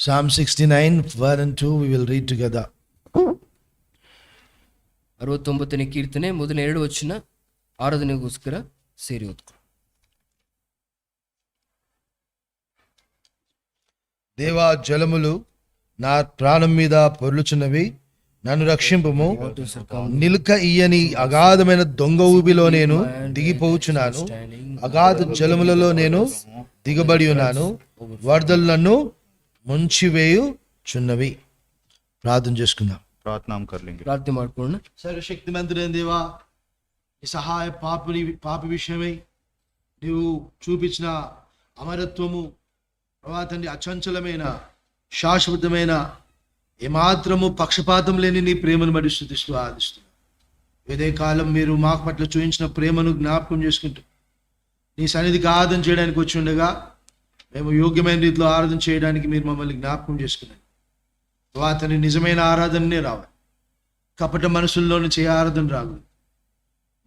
Psalm 69, 1 and 2, we will read together. 69ನೇ ಕೀರ್ತನೆ ಮೊದಲ 2 ವಚನ ಆರಾಧನೆಗೋಸ್ಕರ ಸೇರಿ ಓದ್ಕೊ. దేవా, జలములు నా ప్రాణం మీద పొర్లుచున్నవి, నన్ను రక్షింపుము. నిలుక ఇయ్యని అగాధమైన దొంగ ఊబిలో నేను దిగిపోచున్నాను. అగాధ జలములలో నేను దిగబడి ఉన్నాను. వరదలు నన్ను ముంచివేయుచున్నవి. ప్రార్థన చేసుకుందాం. ప్రార్థన ಮಾಡ್ಕೊಳ್ಳೋಣ. సర్వశక్తిమంతుడైన దేవా, ఈ సహాయ పాపి విషయమై నీవు చూపించిన అమరత్వము, తండ్రి, అచంచలమైన శాశ్వతమైన ఏమాత్రము పక్షపాతం లేని నీ ప్రేమను బట్టి స్తుతిస్తూ ఆరాధిస్తున్నాం. ఏదే కాలం మీరు మాకు పట్ల చూపించిన ప్రేమను జ్ఞాపకం చేసుకుంటూ నీ సన్నిధికి ఆరాధన చేయడానికి వచ్చి ఉండగా మేము యోగ్యమైన రీతిలో ఆరాధన చేయడానికి మీరు మమ్మల్ని జ్ఞాపకం చేసుకున్నాను. అతని నిజమైన ఆరాధననే రావాలి. కపట మనసుల్లో నుంచి ఏ ఆరాధన రాదు.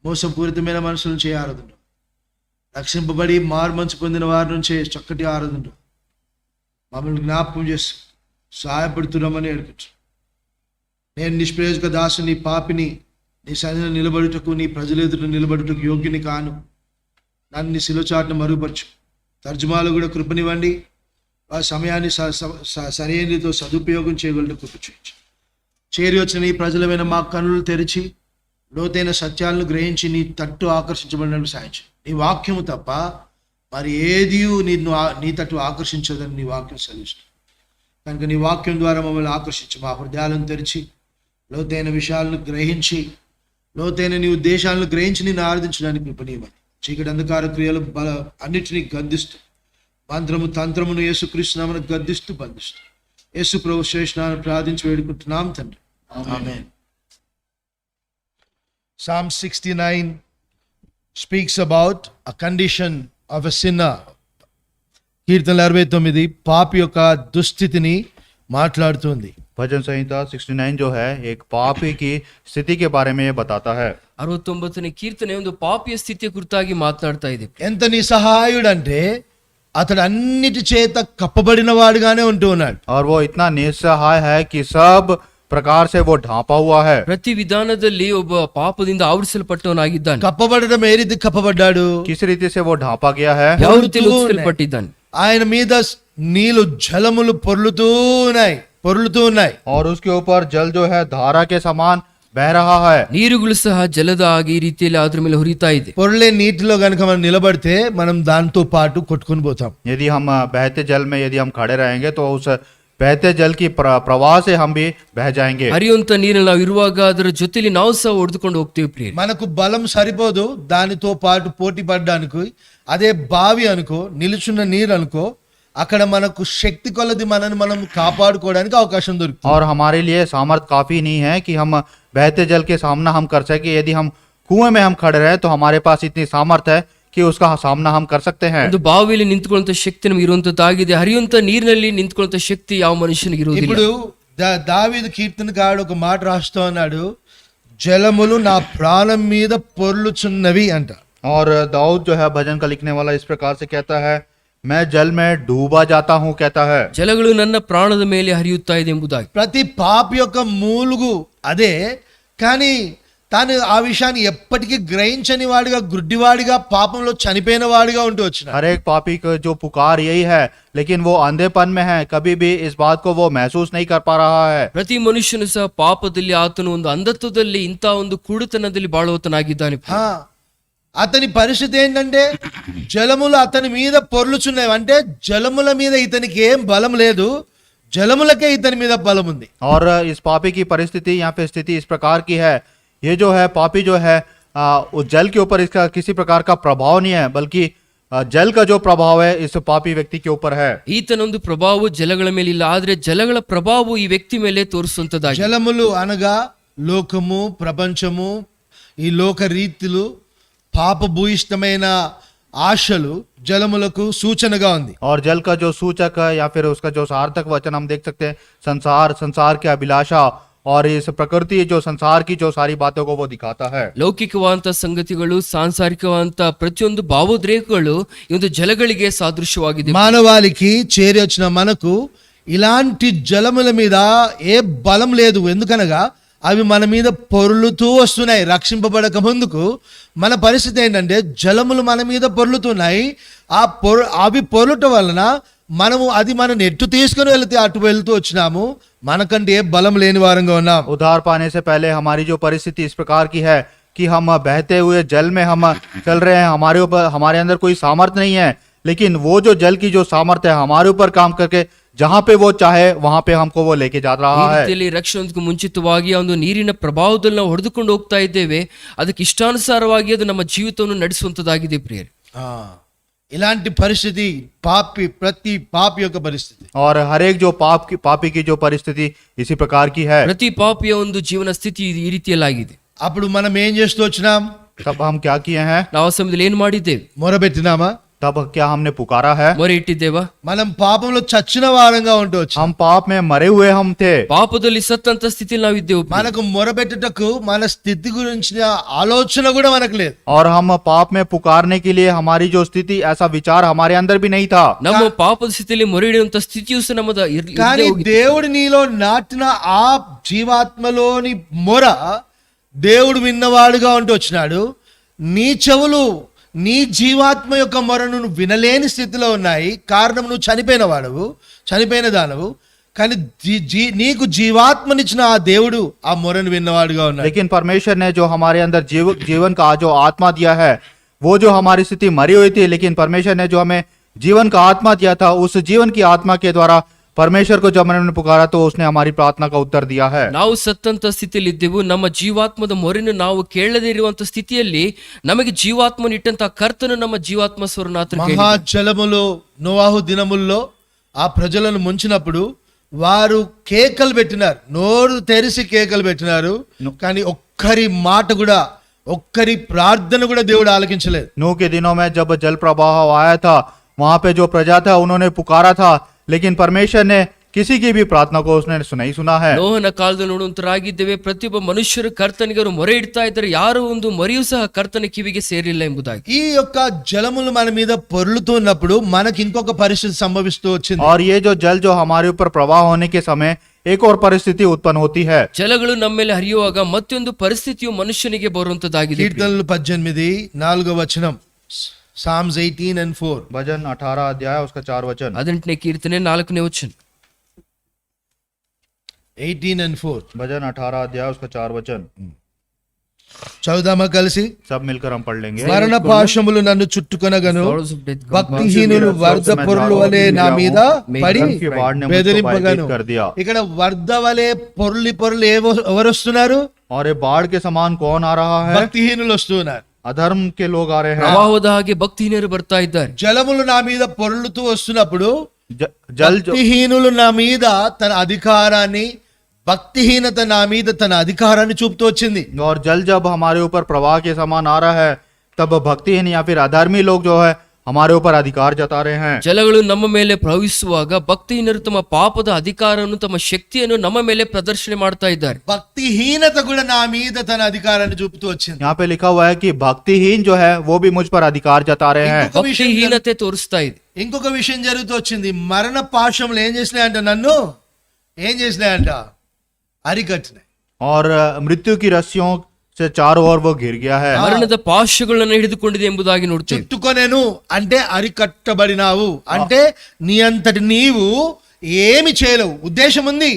మోసపూరితమైన మనసుల నుంచి ఏ ఆరాధన రాదు. రక్షింపబడి మార్మన్స్ పొందిన వారి నుంచే చక్కటి ఆరాధన రాదు. మమ్మల్ని జ్ఞాపకం చేసి సహాయపడుతున్నామని అడుగుతాం. నేను నిష్ప్రయోజక దాసుని, పాపిని, నీ సన్నిధిలో నిలబడుటకు, నీ ప్రజల ఎదుట నిలబడుటకు యోగ్యుని కాను. నన్ను నీ శిలువచాటును మరుగుపరచు. తర్జుమాలు కూడా కృపనివ్వండి. ఆ సమయాన్ని సరైన రీతితో సదుపయోగం చేయగలరు కృప చూపించు. చేరి వచ్చిన నీ ప్రజలమైన మా కన్నులు తెరిచి లోతైన సత్యాలను గ్రహించి నీ తట్టు ఆకర్షించబడినట్టు సాయించు. నీ వాక్యము తప్ప మరి ఏది నీ తట్టు ఆకర్షించదని నీ వాక్యం సెలవిస్తుంది. కనుక నీ వాక్యం ద్వారా మమ్మల్ని ఆకర్షించు. మా హృదయాలను తెరిచి లోతైన విషయాలను గ్రహించి, లోతైన నీ ఉద్దేశాలను గ్రహించి నేను ఆరాధించడానికి కృపనీయమని. చీకటి అంధకార క్రియలు అన్నిటినీ గద్దిస్తూ, మంత్రము తంత్రమును యేసుక్రీస్తు నామమున గద్దిస్తూ బంధిస్తూ యేసు ప్రభు శ్రేష్ఠనామమున ప్రార్థించి వేడుకుంటున్నాం తండ్రి. ఆమేన్. Psalm 69 speaks about a condition of a sinner. కీర్తనలు 69 పాపి యొక్క దుస్థితిని మాట్లాడుతుంది. भजन संहिता 69 जो है एक पापी की स्थिति के बारे में ये बताता है. 69ನೇ కీర్తನೆ ಒಂದು పాపియ స్థితి కురితాగి మాట్లాడుతా ಇದೆ. ఎంత నిస్సహాయుడంటే అతడు అన్నిటి చేత కప్పబడిన వాడుగానే ఉంటూ ఉన్నాడు. और वो इतना निस्सहाय है कि सब प्रकार से वो ढांपा हुआ है. ಪ್ರತಿ ವಿಧಾನದಲ್ಲಿ ಒಬ್ಬ ಪಾಪದಿಂದ ಆವರಿಸಲ್ಪಟ್ಟವನಾಗಿದ್ದಾನೆ. కప్పబడడం ఏ రీతి కప్పబడ్డాడు? किस रीति से वो ढांपा गया है? ಯಾವ ರೀತಿ ಲೋಚಿಸಲ್ಪಟ್ಟಿದ್ದಾನೆ? ఆయన మీద నీళ్లు జలములు పొర్లుతూ ఉన్నాయి. और उसके ऊपर जल जो है धारा के समान बह रहा है. నీరుಗಳು సಹ జలದ ఆಗಿ ఈ ರೀತಿಯಲ್ಲಿ ಅದ್ರ ಮೇಲೆ ಹುರಿತಾ ಇದೆ. పొర్లే నీటిలో గనుక మనం నిలబడితే మనం దాంతో పాటు కొట్టుకొని పోతాం. यदि हम बहते जल में यदि हम खड़े रहेंगे तो उस बहते जल की प्रवाह से हम भी बह जाएंगे. ಹರಿಯುವಂತ ನೀರಲ್ಲಿ ನಾವು ಇರುವಾಗ ಅದರ ಜೊತೆಲಿ ನಾವು ಸಹ ಹೊಡೆದುಕೊಂಡು ಹೋಗ್ತೀವಿ ಪ್ರಿಯ. మనకు బలం సరిపోదు దానితో పాటు పోటీ పడడానికి. అదే బావి అనుకో, నిలుచున్న నీరు అనుకో, అక్కడ మనకు శక్తి కొలది మనల్ని మనం కాపాడుకోవడానికి అవకాశం దొరుకుతుంది. और हमारे लिए सामर्थ काफी नहीं है कि हम बहते जल के सामना हम कर सके. यदि हम कुएं में हम खड़े रहे तो हमारे पास इतनी सामर्थ है कि उसका सामना हम कर सकते हैं. ಒಂದು ಬಾವಿಯಲ್ಲಿ ನಿಂತ್ಕೊಳ್ಳುವಂತ ಶಕ್ತಿ ನಮಗೆ ಇರುವಂತದ್ದಾಗಿದೆ. ಹರಿಯುವಂತ ನೀರಿನಲ್ಲಿ ನಿಂತ್ಕೊಳ್ಳುವಂತ ಶಕ್ತಿ ಯಾವ ಮನುಷ್ಯನಿಗೆ ಇರುವುದಿಲ್ಲ. ఇప్పుడు దావీదు కీర్తనకారుడు ఒక మాట రాస్తూ ఉన్నాడు, జలములు నా ప్రాణం మీద పొర్లుచున్నవి అంట. और दाऊद जो है भजन का लिखने वाला इस प्रकार से कहता है, मैं जल में डूबा जाता हूँ कहता है. ಜಲಗಳು ನನ್ನ ಪ್ರಾಣದ ಮೇಲೆ ಹರಿಯುತ್ತಾ ಇದೆ ಎಂಬುದಾಗಿ. ప్రతి పాపి యొక్క మూలుగు అదే. కానీ తాను ఆ విషయాన్ని ఎప్పటికీ గ్రహించని వాడిగా, గుడ్డివాడిగా, పాపంలో చనిపోయిన వాడిగా ఉంటూ వచ్చిన हर एक पापी का जो पुकार यही है, लेकिन वो अंधेपन में है. कभी भी इस बात को वो महसूस नहीं कर पा रहा है. ಪ್ರತಿ ಮನುಷ್ಯನು ಸಹ ಪಾಪದಲ್ಲಿ ಆತನು ಒಂದು ಅಂಧತ್ವದಲ್ಲಿ ಇಂಥ ಒಂದು ಕುಡುತನದಲ್ಲಿ ಬಾಳುವತನಾಗಿದ್ದಾನೆ. అతని పరిస్థితి ఏంటంటే జలములు అతని మీద పొర్లుచున్నాయి. అంటే జలముల మీద ఇతనికి ఏం బలం లేదు, జలములకే ఇతని మీద బలం ఉంది. और इस पापी की परिस्थिति यहाँ पे स्थिति इस प्रकार की है, ये जो है पापी जो है उस जल के ऊपर इसका किसी प्रकार का प्रभाव नहीं है, बल्कि जल का जो प्रभाव है इस पापी व्यक्ति के ऊपर है. ಈತನೊಂದು ಪ್ರಭಾವ ಜಲಗಳ ಮೇಲೆ ಇಲ್ಲ, ಆದ್ರೆ ಜಲಗಳ ಪ್ರಭಾವ ಈ ವ್ಯಕ್ತಿ ಮೇಲೆ ತೋರಿಸುವಂತದ್ದಾಗಿದೆ. జలములు అనగా లోకము, ప్రపంచము, ఈ లోక రీతులు, పాపభూయిష్టమైన ఆశలు జలములకు సూచనగా ఉంది. और जल का जो सूचक है या फिर उसका जो सार्थक वचन हम देख सकते हैं, संसार की अभिलाषा और इस प्रकृति जो संसार की जो सारी बातों को वो दिखाता है. ಲೌಕಿಕವಾದಂತ ಸಂಗತಿಗಳು, ಸಾಂಸಾರಿಕವಾದಂತ ಪ್ರತಿಯೊಂದು ಭಾವೋದ್ರೇಕಗಳು ಈ ಒಂದು ಜಲಗಳಿಗೆ ಸಾದೃಶ್ಯವಾಗಿದೆ. మానవాళికి చేరి వచ్చిన మనకు ఇలాంటి జలముల మీద ఏ బలం లేదు, ఎందుకనగా అవి మన మీద పొర్లుతూ వస్తున్నాయి. రక్షింపబడక ముందుకు మన పరిస్థితి ఏంటంటే జలములు మన మీద పొర్లుతున్నాయి. అవి పొర్లుట వలన అది మనం ఎట్టు తీసుకుని వెళ్తే అటు వెళ్తూ వచ్చినాము, మనకంటే ఏ బలం లేని వారంగా ఉన్నాం. उद्धार पाने से पहले हमारी जो परिस्थिति इस प्रकार की है कि हम बहते हुए जल में हम चल रहे हैं, हमारे अंदर कोई सामर्थ्य नहीं है, लेकिन वो जो जल की जो सामर्थ्य है हमारे ऊपर काम करके जहां पे वो चाहे वहां पे हमको वो लेके जा ಈ रहा है। ರೀತಿಯಲ್ಲಿ ರಕ್ಷಣೆಗೂ ಮುಂಚಿತವಾಗಿ ಆ ಒಂದು ನೀರಿನ ಪ್ರಭಾವದಲ್ಲಿ ನಾವು ಹೊಡೆದುಕೊಂಡು ಹೋಗ್ತಾ ಇದ್ದೇವೆ. ಅದಕ್ಕೆ ಇಷ್ಟಾನುಸಾರವಾಗಿ ಅದು ನಮ್ಮ ಜೀವಿತವನ್ನು ನಡೆಸುವಂತದ್ದಾಗಿದೆ ಪ್ರಿಯರೇ. ఇలాంటి పరిస్థితి ప్రతి పాపి యొక్క పరిస్థితి. और हर एक जो पापी की जो परिस्थिति इसी प्रकार की है। ಪ್ರತಿ ಪಾಪಿಯ ಒಂದು ಜೀವನ ಸ್ಥಿತಿ ಈ ರೀತಿಯಲ್ಲಾಗಿದೆ. అప్పుడు మనం ఏం చేస్తూ వచ్చినాం? तब हम क्या किए हैं? ನಾವು ಆ ಸಮಯದಲ್ಲಿ ಏನ್ ಮಾಡಿದ್ದೇವೆ? మొరబెట్టినామా? तब क्या हमने पुकारा है? ಮೊರೆ ಇಟ್ಟಿದ್ದೇವಾ? మనం పాపంలో చచ్చిన వారంగా ఉంటూ వచ్చాం. हम पाप में मरे हुए हम थे, పాపದಲ್ಲಿ సత్తంత స్థితిలో నావిದ್ದೆವು. మనకు మొరబెట్టుటకు మన స్థితి గురించిన ఆలోచన కూడా మనకు లేదు. और हम पाप में पुकारने के लिए हमारी जो स्थिति ऐसा विचार हमारे अंदर भी नहीं था। ನಮ್ಮ ಪಾಪದ ಸ್ಥಿತಿಯಲ್ಲಿ ಮೊರೆ ಇಡುವಂತ ಸ್ಥಿತಿಯು ಸಹ ನಮ್ಮದ కానీ దేవుడు నీలో నాటిన ఆ జీవాత్మలోని మొర దేవుడు విన్నవాడుగా ఉంటూ వచ్చినాడు. నీ చెవులు నీ జీవాత్మ యొక్క మొరను నువ్వు వినలేని స్థితిలో ఉన్నాయి. కారణం నువ్వు చనిపోయిన దానవు. కానీ నీకు జీవాత్మనిచ్చిన ఆ దేవుడు ఆ మొరను విన్నవాడుగా ఉన్నాడు. लेकिन परमेश्वर ने जो हमारे अंदर जीवन का जो आत्मा दिया है, वो जो हमारी स्थिति मरी हुई थी, लेकिन परमेश्वर ने जो हमें जीवन का आत्मा दिया था, उस जीवन की आत्मा के द्वारा परमेश्वर को जब हमने पुकारा तो उसने हमारी प्रार्थना का उत्तर दिया है। ನಾವು ಸತ್ತಂತ ಸ್ಥಿತಿಯಲ್ಲಿ ಇದ್ದೆವು. ನಮ್ಮ ಜೀವಾತ್ಮದ ಮೊರೆಯನ್ನು ನಾವು ಕೇಳದೇ ಇರುವಂತ ಸ್ಥಿತಿಯಲ್ಲಿ ನಮಗೆ ಜೀವಾತ್ಮನಿಟ್ಟಂತ ಕರ್ತನು ನಮ್ಮ ಜೀವಾತ್ಮ ಸ್ವರನಾಥನ మహాజలములో నోవాహు దినముల్లో ఆ ప్రజలను ముంచినప్పుడు వారు కేకలు పెట్టినారు, నోరు తెరిసి కేకలు పెట్టినారు. కానీ ఒక్కరి మాట కూడా, ఒక్కరి ప్రార్థన కూడా దేవుడు ఆలకించలేదు. नूह के दिनों में जब जल प्रवाह आया था, वहां पे जो प्रजा था उन्होंने पुकारा था, लेकिन परमेश्वर ने किसी की भी प्रार्थना को उसने नहीं सुना है। ನೋಹನ ಕಾಲದಲ್ಲಿ ನೋಡುವಂತರಾಗಿದ್ದೇವೆ. ಪ್ರತಿಯೊಬ್ಬ ಮನುಷ್ಯರು ಕರ್ತನಿಗೆ ಅವರು ಮೊರೆ ಇಡ್ತಾ ಇದ್ದಾರೆ, ಯಾರು ಒಂದು ಮೊರೆಯೂ ಸಹ ಕರ್ತನ ಕಿವಿಗೆ ಸೇರಿಲ್ಲ ಎಂಬುದಾಗಿ. ఈ యొక్క జలములు మన మీద పొర్లుతున్నప్పుడు మనకి ఇంకొక పరిస్థితి సంభవిస్తూ వచ్చింది. और ये जो जल जो हमारे ऊपर प्रवाह होने के समय एक और परिस्थिति उत्पन्न होती है। ಜಲಗಳು ನಮ್ಮ ಮೇಲೆ ಹರಿಯುವಾಗ ಮತ್ತೊಂದು ಪರಿಸ್ಥಿತಿಯು ಮನುಷ್ಯನಿಗೆ ಬರುವಂತದ್ದಾಗಿದೆ. కీర్తనలు 18:4 Psalms 18:4 भजन 18 अध्याय उसका 4 वचन। 18ನೇ ಕೀರ್ತನೆ 4ನೇ ವಚನ. 18:4 भजन 18 अध्याय उसका 4 वचन। చదువుదామా కలిసి? सब मिलकर हम पढ़ लेंगे। మరణ పాశములు నన్ను చుట్టుకొనగను, భక్తిహీనులు వరద పొర్లు వలె నా మీద పడి బెదిరింపగను. ఇక్కడ వరద వలె పొర్లి ఎవరు వస్తున్నారు? और ये बाढ़ के समान कौन आ रहा है? భక్తిహీనులు వస్తున్నారు. अधर्म के लोग आ रहे हैं। ಪ್ರವಾಹದ ಹಾಗೆ ಭಕ್ತಿಹೀನರು ಬರ್ತಾ ಇದ್ದಾರೆ. జలములు నా మీద పొర్లుతూ వస్తున్నప్పుడు जल భక్తిహీనులు నా మీద తన అధికారాన్ని, భక్తిహీనత నా మీద తన అధికారాన్ని చూపుతూ వచ్చింది. और जल जब हमारे ऊपर प्रवाह के समान आ रहा है, तब भक्तिहीन या फिर अधर्मी लोग जो है हमारे ऊपर अधिकार जता रहे हैं। ಜಲಗಳು ನಮ್ಮ ಮೇಲೆ ಪ್ರವಹಿಸುವಾಗ ಭಕ್ತಿಹೀನರು ತಮ್ಮ ಪಾಪದ ಅಧಿಕಾರವನ್ನು, ತಮ್ಮ ಶಕ್ತಿಯನ್ನು ನಮ್ಮ ಮೇಲೆ ಪ್ರದರ್ಶನ ಮಾಡ್ತಾ ಇದ್ದಾರೆ. భక్తిహీనత కూడా నా మీద తన అధికారాన్ని చూపుతూ వచ్చింది. यहाँ पे लिखा हुआ है कि भक्तिहीन जो है वो भी मुझ पर अधिकार जता रहे हैं। ಭಕ್ತಿಹೀನತೆ ತೋರಿಸ್ತಾ ಇದೆ. ఇంకొక విషయం జరుగుతూ వచ్చింది. మరణ పాశములు ఏం చేసినాయంట? నన్ను ఏం చేసినాయంట? అరికట్టినాయి. और मृत्यु की रस्सियों से चारों ओर वो घिर गया है। ಮರಣದ ಪಾಶಗಳನ್ನು ಹಿಡಿದುಕೊಂಡಿದೆ ಎಂಬುದಾಗಿ ನೋಡ್ತೇವೆ. చుట్టుకొనేను అంటే అరికట్టబడినావు అంటే నీ అంతటి నీవు ఏమి చేయలేవు. ఉద్దేశం ఉంది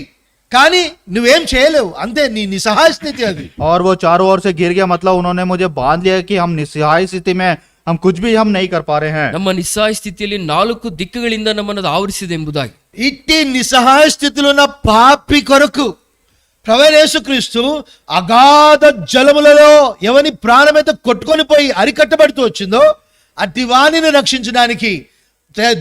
కానీ నువ్వేం చేయలేవు, అంతే. నీ నిస్సహాయ స్థితి అది. और वो चारों ओर से घिर गया मतलब उन्होंने मुझे बांध लिया कि हम निस्सहाय स्थिति में हम कुछ भी हम नहीं कर पा रहे हैं। ನಮ್ಮ ನಿಸ್ಸಹಾಯ ಸ್ಥಿತಿಯಲ್ಲಿ 4 ದಿಕ್ಕುಗಳಿಂದ ನಮ್ಮನ್ನು ಆವರಿಸಿದೆ ಎಂಬುದಾಗಿ. ఇట్టి నిస్సహాయ స్థితిలో ఉన్న పాపి కొరకు ప్రభువైన యేసుక్రీస్తు అగాధ జలములలో ఎవని ప్రాణమైతే కొట్టుకొని పోయి అరికట్టబడుతూ వచ్చిందో అట్టి వాణిని రక్షించడానికి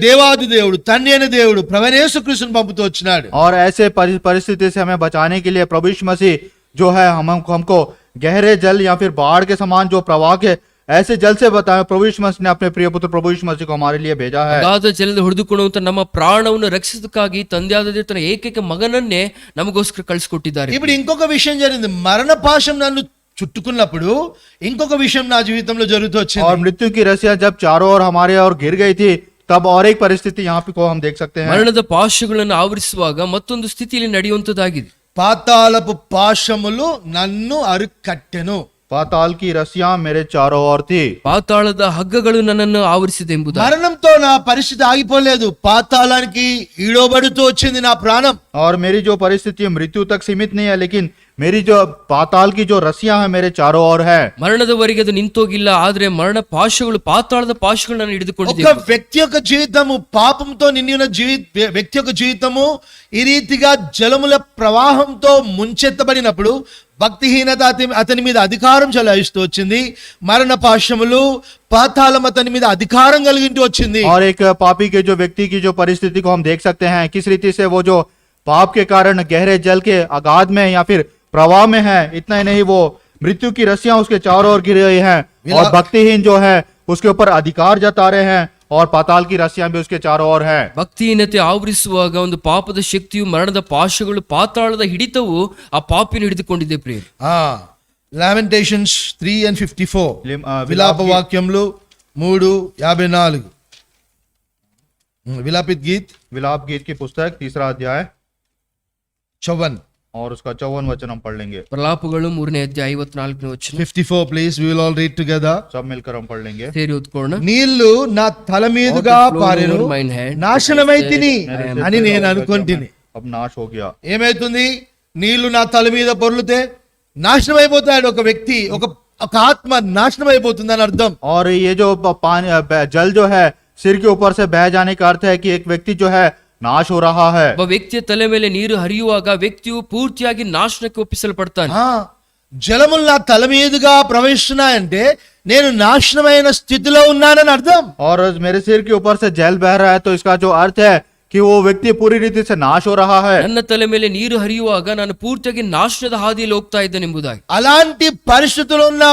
దేవాది దేవుడు, తండ్రి అయిన దేవుడు ప్రభువైన యేసుక్రీస్తుని పంపుతూ వచ్చినాడు. और ऐसे परिस्थिति से हमें बचाने के लिए प्रभु यीशु मसीह जो है हमको गहरे जल या फिर बाढ़ के समान जो प्रवाह के ऐसे जल से बताया, प्रभु यीशु मसीह ने अपने प्रिय पुत्र प्रभु यीशु मसीह को हमारे लिए भेजा है। ಅಗಾಧ ಜಲದ ಹೊಡೆದುಕೊಳ್ಳುವಂತ ನಮ್ಮ ಪ್ರಾಣವನ್ನು ರಕ್ಷಿಸಕ್ಕಾಗಿ ತಂದೆಯಾದ ತನ್ನ ಏಕೈಕ ಮಗನನ್ನೇ ನಮಗೋಸ್ಕರ ಕಳಿಸಿಕೊಟ್ಟಿದ್ದಾರೆ. ఇప్పుడు ఇంకొక విషయం జరిగింది. మరణ పాశం నన్ను చుట్టుకున్నప్పుడు ఇంకొక విషయం నా జీవితంలో జరుగుతూ వచ్చింది. और मृत्यु की रस्सियां जब चारों ओर हमारे और घिर गई थी, तब और एक परिस्थिति यहाँ पे को हम देख सकते हैं। ಮರಣದ ಪಾಶಗಳನ್ನು ಆವರಿಸುವಾಗ ಮತ್ತೊಂದು ಸ್ಥಿತಿಯಲ್ಲಿ ನಡೆಯುವಂತದ್ದಾಗಿದೆ. పాతాళపు పాశములు నన్ను అరుకట్టెను. पाताल की रस्सियां मेरे चारों ओर थी। ಪಾತಾಳದ ಹಗ್ಗಗಳು ನನ್ನನ್ನು ಆವರಿಸಿದೆ ಎಂಬುದಾಗಿ. మరణంతో నా పరిస్థితి ఆగిపోలేదు, పాతాళానికి ఈడోబడుతూ వచ్చింది నా ప్రాణం. और मेरी जो परिस्थिति मृत्यु तक सीमित नहीं है, लेकिन मेरी जो पाताल की जो रस्सियां हैं मेरे चारों ओर है। ಮರಣದವರೆಗೆ ಅದು ನಿಂತೋಗಿಲ್ಲ, ಆದ್ರೆ ಮರಣ ಪಾಶಗಳು, ಪಾತಾಳದ ಪಾಶಗಳು ನಾನು ಹಿಡಿದುಕೊಂಡಿದ್ದೆ. ఒక వ్యక్తి యొక్క జీవితము, పాపంతో నిండి ఉన్న వ్యక్తి యొక్క జీవితము ఈ రీతిగా జలముల ప్రవాహంతో ముంచెత్తబడినప్పుడు భక్తిహీనత అతని మీద అధికారం చెలాయిస్తూ వచ్చింది. మరణ పాశములు, పాతాళం అతని మీద అధికారం కలిగింటూ వచ్చింది. और एक पापी के जो व्यक्ति की जो परिस्थिति को हम देख सकते हैं, किस रीति से वो जो पाप के कारण गहरे जल के अगाध में या फिर प्रवाह में है। इतना ही नहीं, वो मृत्यु की रस्सियां उसके चारों ओर गिरी हुई हैं, और भक्तिहीन जो है उसके ऊपर अधिकार जता रहे हैं, और पाताल की रस्सियां भी उसके चारों ओर है। ಭಕ್ತಿಹೀನತೆ ಆವರಿಸುವಾಗ ಒಂದು ಪಾಪದ ಶಕ್ತಿಯು, ಮರಣದ ಪಾಶಗಳು, ಪಾತಾಳದ ಹಿಡಿತವು ಆ ಪಾಪಿನ ಹಿಡಿದುಕೊಂಡಿದೆ ಪ್ರಿಯ. లామెంటేషన్స్ 3:54 విలాప వాక్యములు 3:54. విలాపిత్ గీత్, विलाप गीत की पुस्तक 3रा अध्याय 54 और उसका 54 वचन हम पढ़ लेंगे। ಪ್ರಲಾಪಗಳು 3ನೇ ಅಧ್ಯಾಯ 54ನೇ ವಚನ. 54 please, we will all read together. सब मिलकर हम पढ़ लेंगे। ಸೇರಿ ಓದ್ಕೊಳ್ಳೋಣ. నీళ్లు నా తల మీదుగా పారెను, నాశనమైతిని అని నేను అనుకుంటుని. अब नाश हो गया। ఏమైతుంది? నీళ్లు నా తల మీద పొర్లితే నాశనం అయిపోతాడు ఒక వ్యక్తి, ఒక ఆత్మ నాశనం అయిపోతుందని అర్థం. और ये जो पानी जल जो है सिर के ऊपर से बह जाने का अर्थ है कि एक व्यक्ति जो है नाश हो रहा है। ಒಬ್ಬ ವ್ಯಕ್ತಿಯ ತಲೆ ಮೇಲೆ ನೀರು ಹರಿಯುವಾಗ ವ್ಯಕ್ತಿಯು ಪೂರ್ತಿಯಾಗಿ ನಾಶನಕ್ಕೆ ಒಪ್ಪಿಸಲ್ಪಡ್ತಾನೆ. జలములు నా తల మీదుగా ప్రవహిస్తున్నాయంటే నేను నాశనమైన స్థితిలో ఉన్నానని అర్థం. और मेरे सिर के ऊपर से जल बह रहा है, तो इसका जो अर्थ है कि वो व्यक्ति पूरी रीति से नाश हो रहा है। ನನ್ನ ತಲೆ ಮೇಲೆ ನೀರು ಹರಿಯುವಾಗ ನಾನು ಪೂರ್ತಿಯಾಗಿ ನಾಶನದ ಹಾದಿಯಲ್ಲಿ ಹೋಗ್ತಾ ಇದ್ದೇನೆಂಬುದಾಗಿ. అలాంటి పరిస్థితుల్లో ఉన్న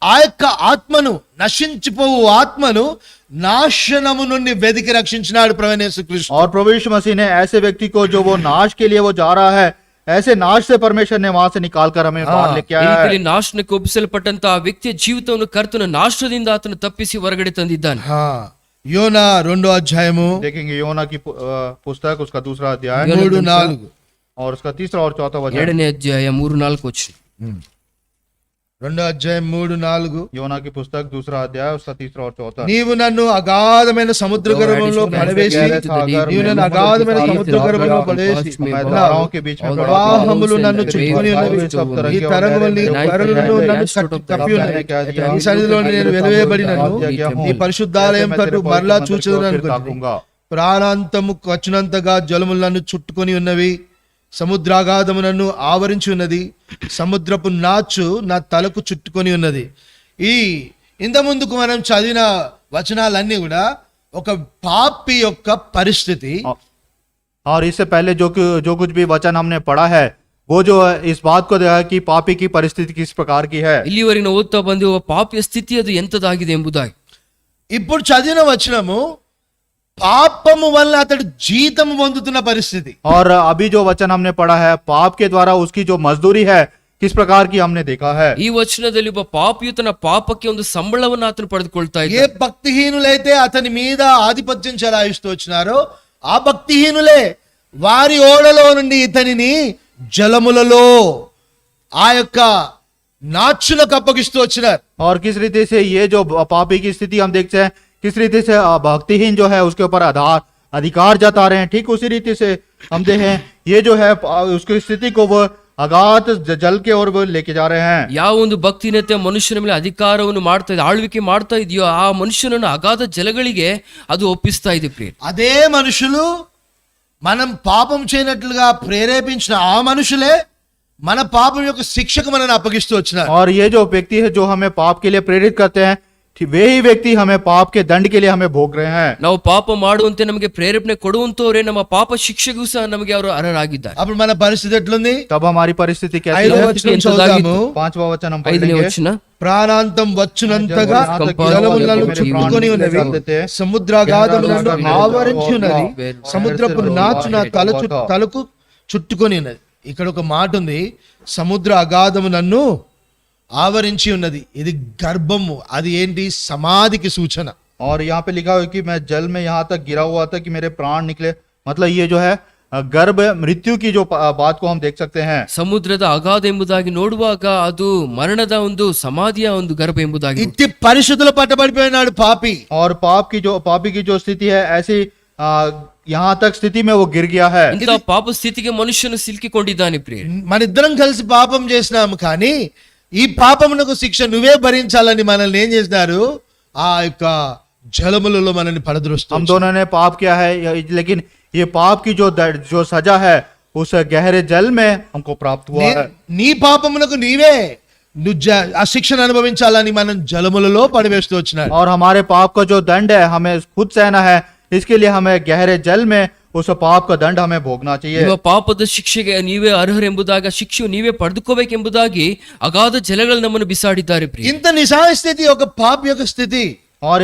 ఆ యొక్క ఆత్మను, నశించిపోవు ఆత్మను నాశనము నుండి వెదికి రక్షించినాడు ప్రభువైన యేసుక్రీస్తు. और प्रभु यीशु मसीह ने ऐसे व्यक्ति को जो वो नाश के लिए वो जा रहा है, ऐसे नाश से परमेश्वर ने वहां से निकाल कर हमें बाहर लेके ಈ आया है। ರೀತಿಯಲ್ಲಿ ನಾಶನಕ್ಕೆ ಒಪ್ಪಿಸಲ್ಪಟ್ಟಂತ ಆ ವ್ಯಕ್ತಿಯ ಜೀವಿತವನ್ನು ಕರ್ತನ ನಾಶದಿಂದ ಆತನು ತಪ್ಪಿಸಿ ಹೊರಗಡೆ ತಂದಿದ್ದಾನೆ. యోనా 2వ అధ్యాయము देखेंगे योना की पुस्तक उसका 2रा अध्याय 3-4 और उसका 3रा और 4था वचन। 2ನೇ ಅಧ್ಯಾಯ 3-4 ವಚನ. 2వ అధ్యాయం 3-4. योना की पुस्तक 2रा अध्याय उसका 3रा और 4था। నీవు నన్ను అగాధమైన సముద్ర గర్భంలో పడవేసి, నీవు నన్ను అగాధమైన సముద్ర గర్భంలో పడవేసి, धाराओं के बीच में ప్రవాహములు నన్ను చుట్టుకొని ఉన్నవి, ఈ తరంగములు నీ కరులను నన్ను కప్పి ఉన్నవి. నీ సన్నిధిలో నేను వెలువేయబడినను, నీ పరిశుద్ధాలయం తట్టు మరలా చూచెదననుకుంటున్నా. ప్రాణాంతము వచ్చినంతగా జలములు నన్ను చుట్టుకొని ఉన్నవి, సముద్రాగాధము నన్ను ఆవరించి ఉన్నది, సముద్రపు నాచు నా తలకు చుట్టుకొని ఉన్నది. ఈ ఇంత ముందుకు మనం చదివిన వచనాలన్నీ కూడా ఒక పాపి యొక్క పరిస్థితి. और इससे पहले जो कुछ भी वचन हमने पढ़ा है, वो जो इस बात को देखा कि पापी की परिस्थिति किस प्रकार की है। ಇಲ್ಲಿವರೆಗೆ ನಾವು ಓದ್ತಾ ಬಂದು ಪಾಪಿಯ ಸ್ಥಿತಿ ಅದು ಎಂತದಾಗಿದೆ ಎಂಬುದಾಗಿ. ఇప్పుడు చదివిన వచనము పాపము వల్ల అతడు జీతము పొందుతున్న పరిస్థితి. और अभी जो वचन हमने पढ़ा है, पाप के द्वारा उसकी जो मजदूरी है किस प्रकार की हमने देखा है। ಈ ವಚನದಲ್ಲಿ ಒಬ್ಬ ಪಾಪಿಯು ತನ್ನ ಪಾಪಕ್ಕೆ ಒಂದು ಸಂಬಳವನ್ನು ಆತನು ಪಡೆದುಕೊಳ್ತಾ ఏ ಇದ್ದಾನೆ. భక్తిహీనులైతే అతని మీద ఆధిపత్యం చెలాయిస్తూ వచ్చినారో ఆ భక్తిహీనులే వారి ఓడలో నుండి ఇతనిని జలములలో ఆ యొక్క నాచులకు అప్పగిస్తూ వచ్చినారు. और किस रीति से ये जो पापी की स्थिति हम देखते हैं, किस रीति से भक्तिहीन जो है उसके ऊपर अधिकार जता रहे हैं, ठीक उसी रीति से हम देखें ये जो है उसकी स्थिति को वो अगाध जल के ओर वो लेके जा रहे हैं। ಯಾವ ಒಂದು ಭಕ್ತಿನತೆ ಮನುಷ್ಯನ ಮೇಲೆ ಅಧಿಕಾರವನ್ನು ಮಾಡ್ತಾ ಇದೆ, ಆಳ್ವಿಕೆ ಮಾಡ್ತಾ ಇದೆಯೋ ಆ ಮನುಷ್ಯನನ್ನು ಅಗಾಧ ಜಲಗಳಿಗೆ ಅದು ಒಪ್ಪಿಸ್ತಾ ಇದೆ ಪ್ರಿಯ. అదే మనుషులు మనం పాపం చేయనట్లుగా ప్రేరేపించిన ఆ మనుషులే మన పాపం యొక్క శిక్షకు మనల్ని అప్పగిస్తూ వచ్చినారు. और ये जो व्यक्ति है जो हमें पाप के लिए प्रेरित करते हैं, वे ही व्यक्ति हमें पाप के दंड के लिए हमें भोग रहे हैं। ನಾವು ಪಾಪ ಮಾಡುವಂತೆ ನಮಗೆ ಪ್ರೇರೇಪಣೆ ಕೊಡುವಂತವರೇ ನಮ್ಮ ಪಾಪ ಶಿಕ್ಷೆಗೂ ಸಹ ನಮಗೆ ಅವರು ಅರ್ಹರಾಗಿದ್ದಾರೆ. అప్పుడు మన పరిస్థితి ఎట్లుంది? तब हमारी परिस्थिति कैसी 5వ है? వచనం చదువుదాము. 5वां वचन हम 5ನೇ पढ़ेंगे। వచನ. ప్రాణాంతం వచ్చునంతగా జలములను చుట్టుకొని ఉన్నవి, సముద్రాగాధములను ఆవరించి ఉన్నది, సముద్రపు నాచు నా తలకు చుట్టుకొని ఉన్నది. ఇక్కడ ఒక మాట ఉంది, సముద్ర అగాధము నన్ను ఆవరించి ఉన్నది. ఇది గర్భము, అది ఏంటి? సమాధికి సూచన. और यहाँ पे लिखा हुआ है कि मैं जल में यहाँ तक गिरा हुआ था कि मेरे प्राण निकले। मतलब ये जो है गर्भ मृत्यु की जो बात को हम देख सकते हैं। ಸಮುದ್ರದ ಅಗಾಧ ಎಂಬುದಾಗಿ ನೋಡುವಾಗ ಅದು ಮರಣದ ಒಂದು ಸಮಾಧಿಯ ಒಂದು ಗರ್ಭ ಎಂಬುದಾಗಿ ఇట్టి పరిస్థితులు పట్టబడిపోయినాడు పాపి. और पापी की जो स्थिति है ऐसी यहाँ तक स्थिति में वो गिर गया है। ಇಂಥ ಪಾಪ ಸ್ಥಿತಿಗೆ ಮನುಷ್ಯನು ಸಿಲುಕಿಕೊಂಡಿದ್ದಾನೆ ಪ್ರಿಯ. మనిద్దరం కలిసి పాపం చేసినాము, కానీ ఈ పాపమునకు శిక్ష నువ్వే భరించాలని మనల్ని ఏం చేసినారు, ఆ యొక్క జలములలో మనల్ని పడద్రోస్తూ हम दोनों ने पाप किया है, लेकिन ये पाप की जो सजा है उस गहरे जल में हमको प्राप्त हुआ है। నీ పాపమునకు నీవే ఆ శిక్షను అనుభవించాలని మనం జలములలో పడివేస్తూ వచ్చినారు. और हमारे पाप का जो दंड है हमें खुद सहना है, इसके लिए हमें गहरे जल में उस पाप का दंड हमें भोगना चाहिए। ನಿಮ್ಮ ಪಾಪದ ಶಿಕ್ಷೆಗೆ ನೀವೇ ಅರ್ಹರೆಂಬುದಾಗ ಶಿಕ್ಷೆ ನೀವೇ ಪಡೆದುಕೋಬೇಕೆಂಬುದಾಗಿ ಅಗಾಧ ಜಲಗಳು ನಮ್ಮನ್ನು ಬಿಸಾಡಿದ್ದಾರೆ ಪ್ರಿಯ. ఇంత నిస్సహాయ స్థితి ఒక పాపి యొక్క స్థితి. और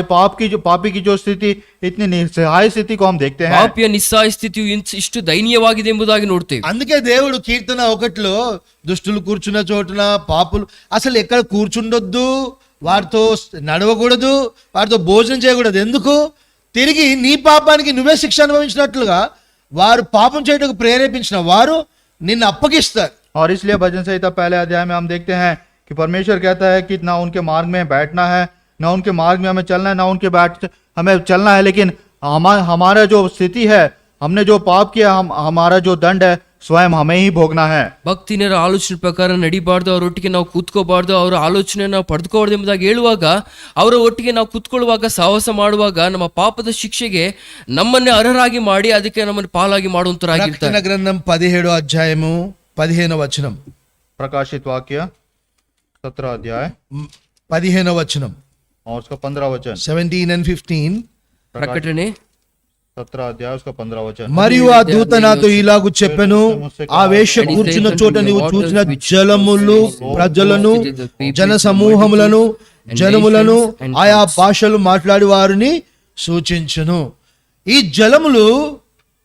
पापी की जो स्थिति, इतनी निस्सहाय स्थिति को हम देखते हैं। ಪಾಪಿಯ ನಿಸ್ಸಹಾಯ ಸ್ಥಿತಿಯು ಇಷ್ಟು ದಯನೀಯವಾಗಿದೆ ಎಂಬುದಾಗಿ ನೋಡ್ತೇವೆ. అందుకే దేవుడు కీర్తన 1లో దుష్టులు కూర్చున్న చోటున పాపులు అసలు ఎక్కడ కూర్చుండొద్దు, వారితో నడవకూడదు, వారితో భోజనం చేయకూడదు. ఎందుకు? తిరిగి నీ పాపానికి నువ్వే శిక్ష అనుభవించినట్లుగా వారు పాపం చేయడానికి ప్రేరేపించిన వారు నిన్ను అప్పగిస్తారు. और इसलिए भजन संहिता पहले अध्याय में हम देखते हैं कि परमेश्वर कहता है कि ना उनके मार्ग में बैठना है, ना उनके मार्ग में हमें चलना है, ना उनके हमें चलना है, लेकिन हमारा जो स्थिति है, हमने जो पाप किया, हमारा जो दंड है स्वयं हमें ही भोगना है। ಭಕ್ತಿನರ ಆಲೋಚನೆ ಪ್ರಕಾರ ನಡಿಬಾರ್ದು, ಅವರೊಟ್ಟಿಗೆ ನಾವು ಕೂತ್ಕೋಬಾರ್ದು, ಅವರ ಆಲೋಚನೆ ನಾವು ಪಡೆದುಕೋಬಾರ್ದು ಎಂಬುದಾಗಿ ಹೇಳುವಾಗ, ಅವರ ಒಟ್ಟಿಗೆ ನಾವು ಕೂತ್ಕೊಳ್ಳುವಾಗ, ಸಹವಾಸ ಮಾಡುವಾಗ ನಮ್ಮ ಪಾಪದ ಶಿಕ್ಷೆಗೆ ನಮ್ಮನ್ನೇ ಅರ್ಹರಾಗಿ ಮಾಡಿ ಅದಕ್ಕೆ ನಮ್ಮನ್ನು ಪಾಲಾಗಿ ಮಾಡುವಂತರಾಗಿರ್ತಾರೆ. ప్రకటన గ్రంథం 17వ అధ్యాయము 15వ వచనం. प्रकाशित वाक्य 17 अध्याय 15వ వచనం और उसका 15 वचन। 17 and 15. ಪ್ರಕಟಣೆ 17 अध्याय उसका 15 वचन। మరియు ఆ దూత నాతో ఇలాగు చెప్పెను, ఆ వేశ్య కూర్చున్న చోట నీవు చూసిన జలములు ప్రజలను, జన సమూహములను, జనములను, ఆయా భాషలు మాట్లాడి వారిని సూచించును. ఈ జలములు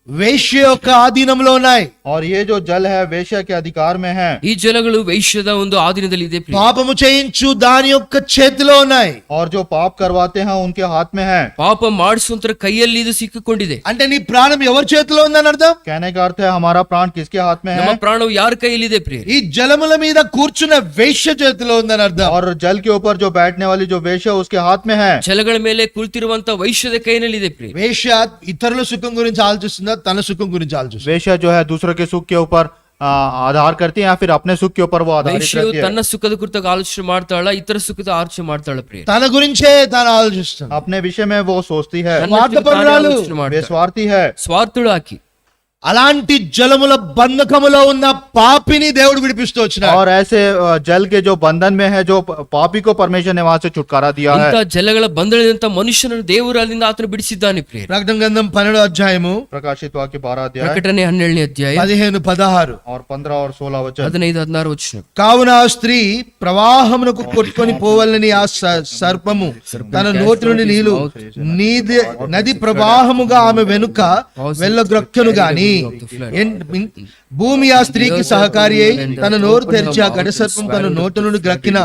వేశ్య యొక్క ఆధీనంలో ఉన్నాయి. और ये जो जल है वेश्या के अधिकार में है। ಈ ಜಲಗಳು ವೈಶ್ಯದ ಒಂದು ಆಧೀನದಲ್ಲಿ ಇದೆ ಪ್ರಿಯ. పాపము చేయించు దాని యొక్క చేతిలో ఉన్నాయి. और जो पाप करवाते हैं उनके हाथ में है। ಪಾಪ ಮಾಡಿಸುವಂತರ ಕೈಯಲ್ಲಿ ಇದು ಸಿಕ್ಕಿಕೊಂಡಿದೆ. అంటే నీ ప్రాణం ఎవరి చేతిలో ఉందని అర్థం? कहने का अर्थ है हमारा प्राण किसके हाथ में ನಮ್ಮ है? ಪ್ರಾಣವು ಯಾರ ಕೈಯಲ್ಲಿದೆ ಪ್ರಿಯ? ఈ జలముల మీద కూర్చున్న వేశ్య చేతిలో ఉందని అర్థం. और जल के ऊपर जो बैठने वाली जो वेश्या उसके हाथ में है। ಜಲಗಳ ಮೇಲೆ ಕುಳಿತಿರುವಂತ ವೈಶ್ಯದ ಕೈನಲ್ಲಿದೆ ಪ್ರಿಯ. వేశ్య ఇతరుల సుఖం గురించి ఆలోచిస్తుందా, తన సుఖం గురించి ఆలోచిస్తుందా? वेश्या जो है दूसरों के सुख के ऊपर आधार करती है या फिर अपने सुख के ऊपर वो आधारित ವೈಶ್ಯವು रहती है? ತನ್ನ ಸುಖದ ಕುರಿತಾಗ ಆಲೋಚನೆ ಮಾಡ್ತಾಳ, ಇತರ ಸುಖದ ಆಲೋಚನೆ ಮಾಡ್ತಾಳ ಪ್ರಿಯ. తన గురించే తాను ఆలోచిస్తుంది. अपने विषय में वो सोचती है, ತನ್ನಷ್ಟಕ್ಕೆ ತಾನೇ ಸ್ವಾರ್ಥಪರರಾಳು. ಆಲೋಚನೆ वे ಮಾಡ್ತಾಳೆ. स्वार्थी है। ಸ್ವಾರ್ಥುಳು ಆಕಿ. అలాంటి జలముల బంధకములో ఉన్న పాపిని దేవుడు విడిపిస్తూ వచ్చినాడు. और ऐसे जल के जो बंधन में है, जो पापी को परमेश्वर ने वहां से छुटकारा दिया है। ಇಂಥ ಜಲಗಳ ಬಂಧನದಿಂದ ಮನುಷ್ಯನನ್ನು ದೇವರು ಅಲ್ಲಿಂದ ಆತನು ಬಿಡಿಸಿದ್ದಾನೆ ಪ್ರಿಯ. ప్రకటన గ్రంథం 12వ అధ్యాయము प्रकाशित वाक्य 12 अध्याय ಪ್ರಕಟಣೆ 12ನೇ ಅಧ್ಯಾಯ 15, 16. और 15 और 16 वचन। 15, 16 వచనం. కావున ఆ స్త్రీ ప్రవాహమునకు కొట్టుకొని పోవాలని ఆ సర్పము తన నోటి నుండి నీళ్లు నది ప్రవాహముగా ఆమె వెనుక వెళ్ళగ్రొక్కెను గాని భూమి ఆ స్త్రీకి సహకారి అయి తన నోరు తెరిచి ఆ గడసర్పం తన నోటి నుండి గ్రక్కిన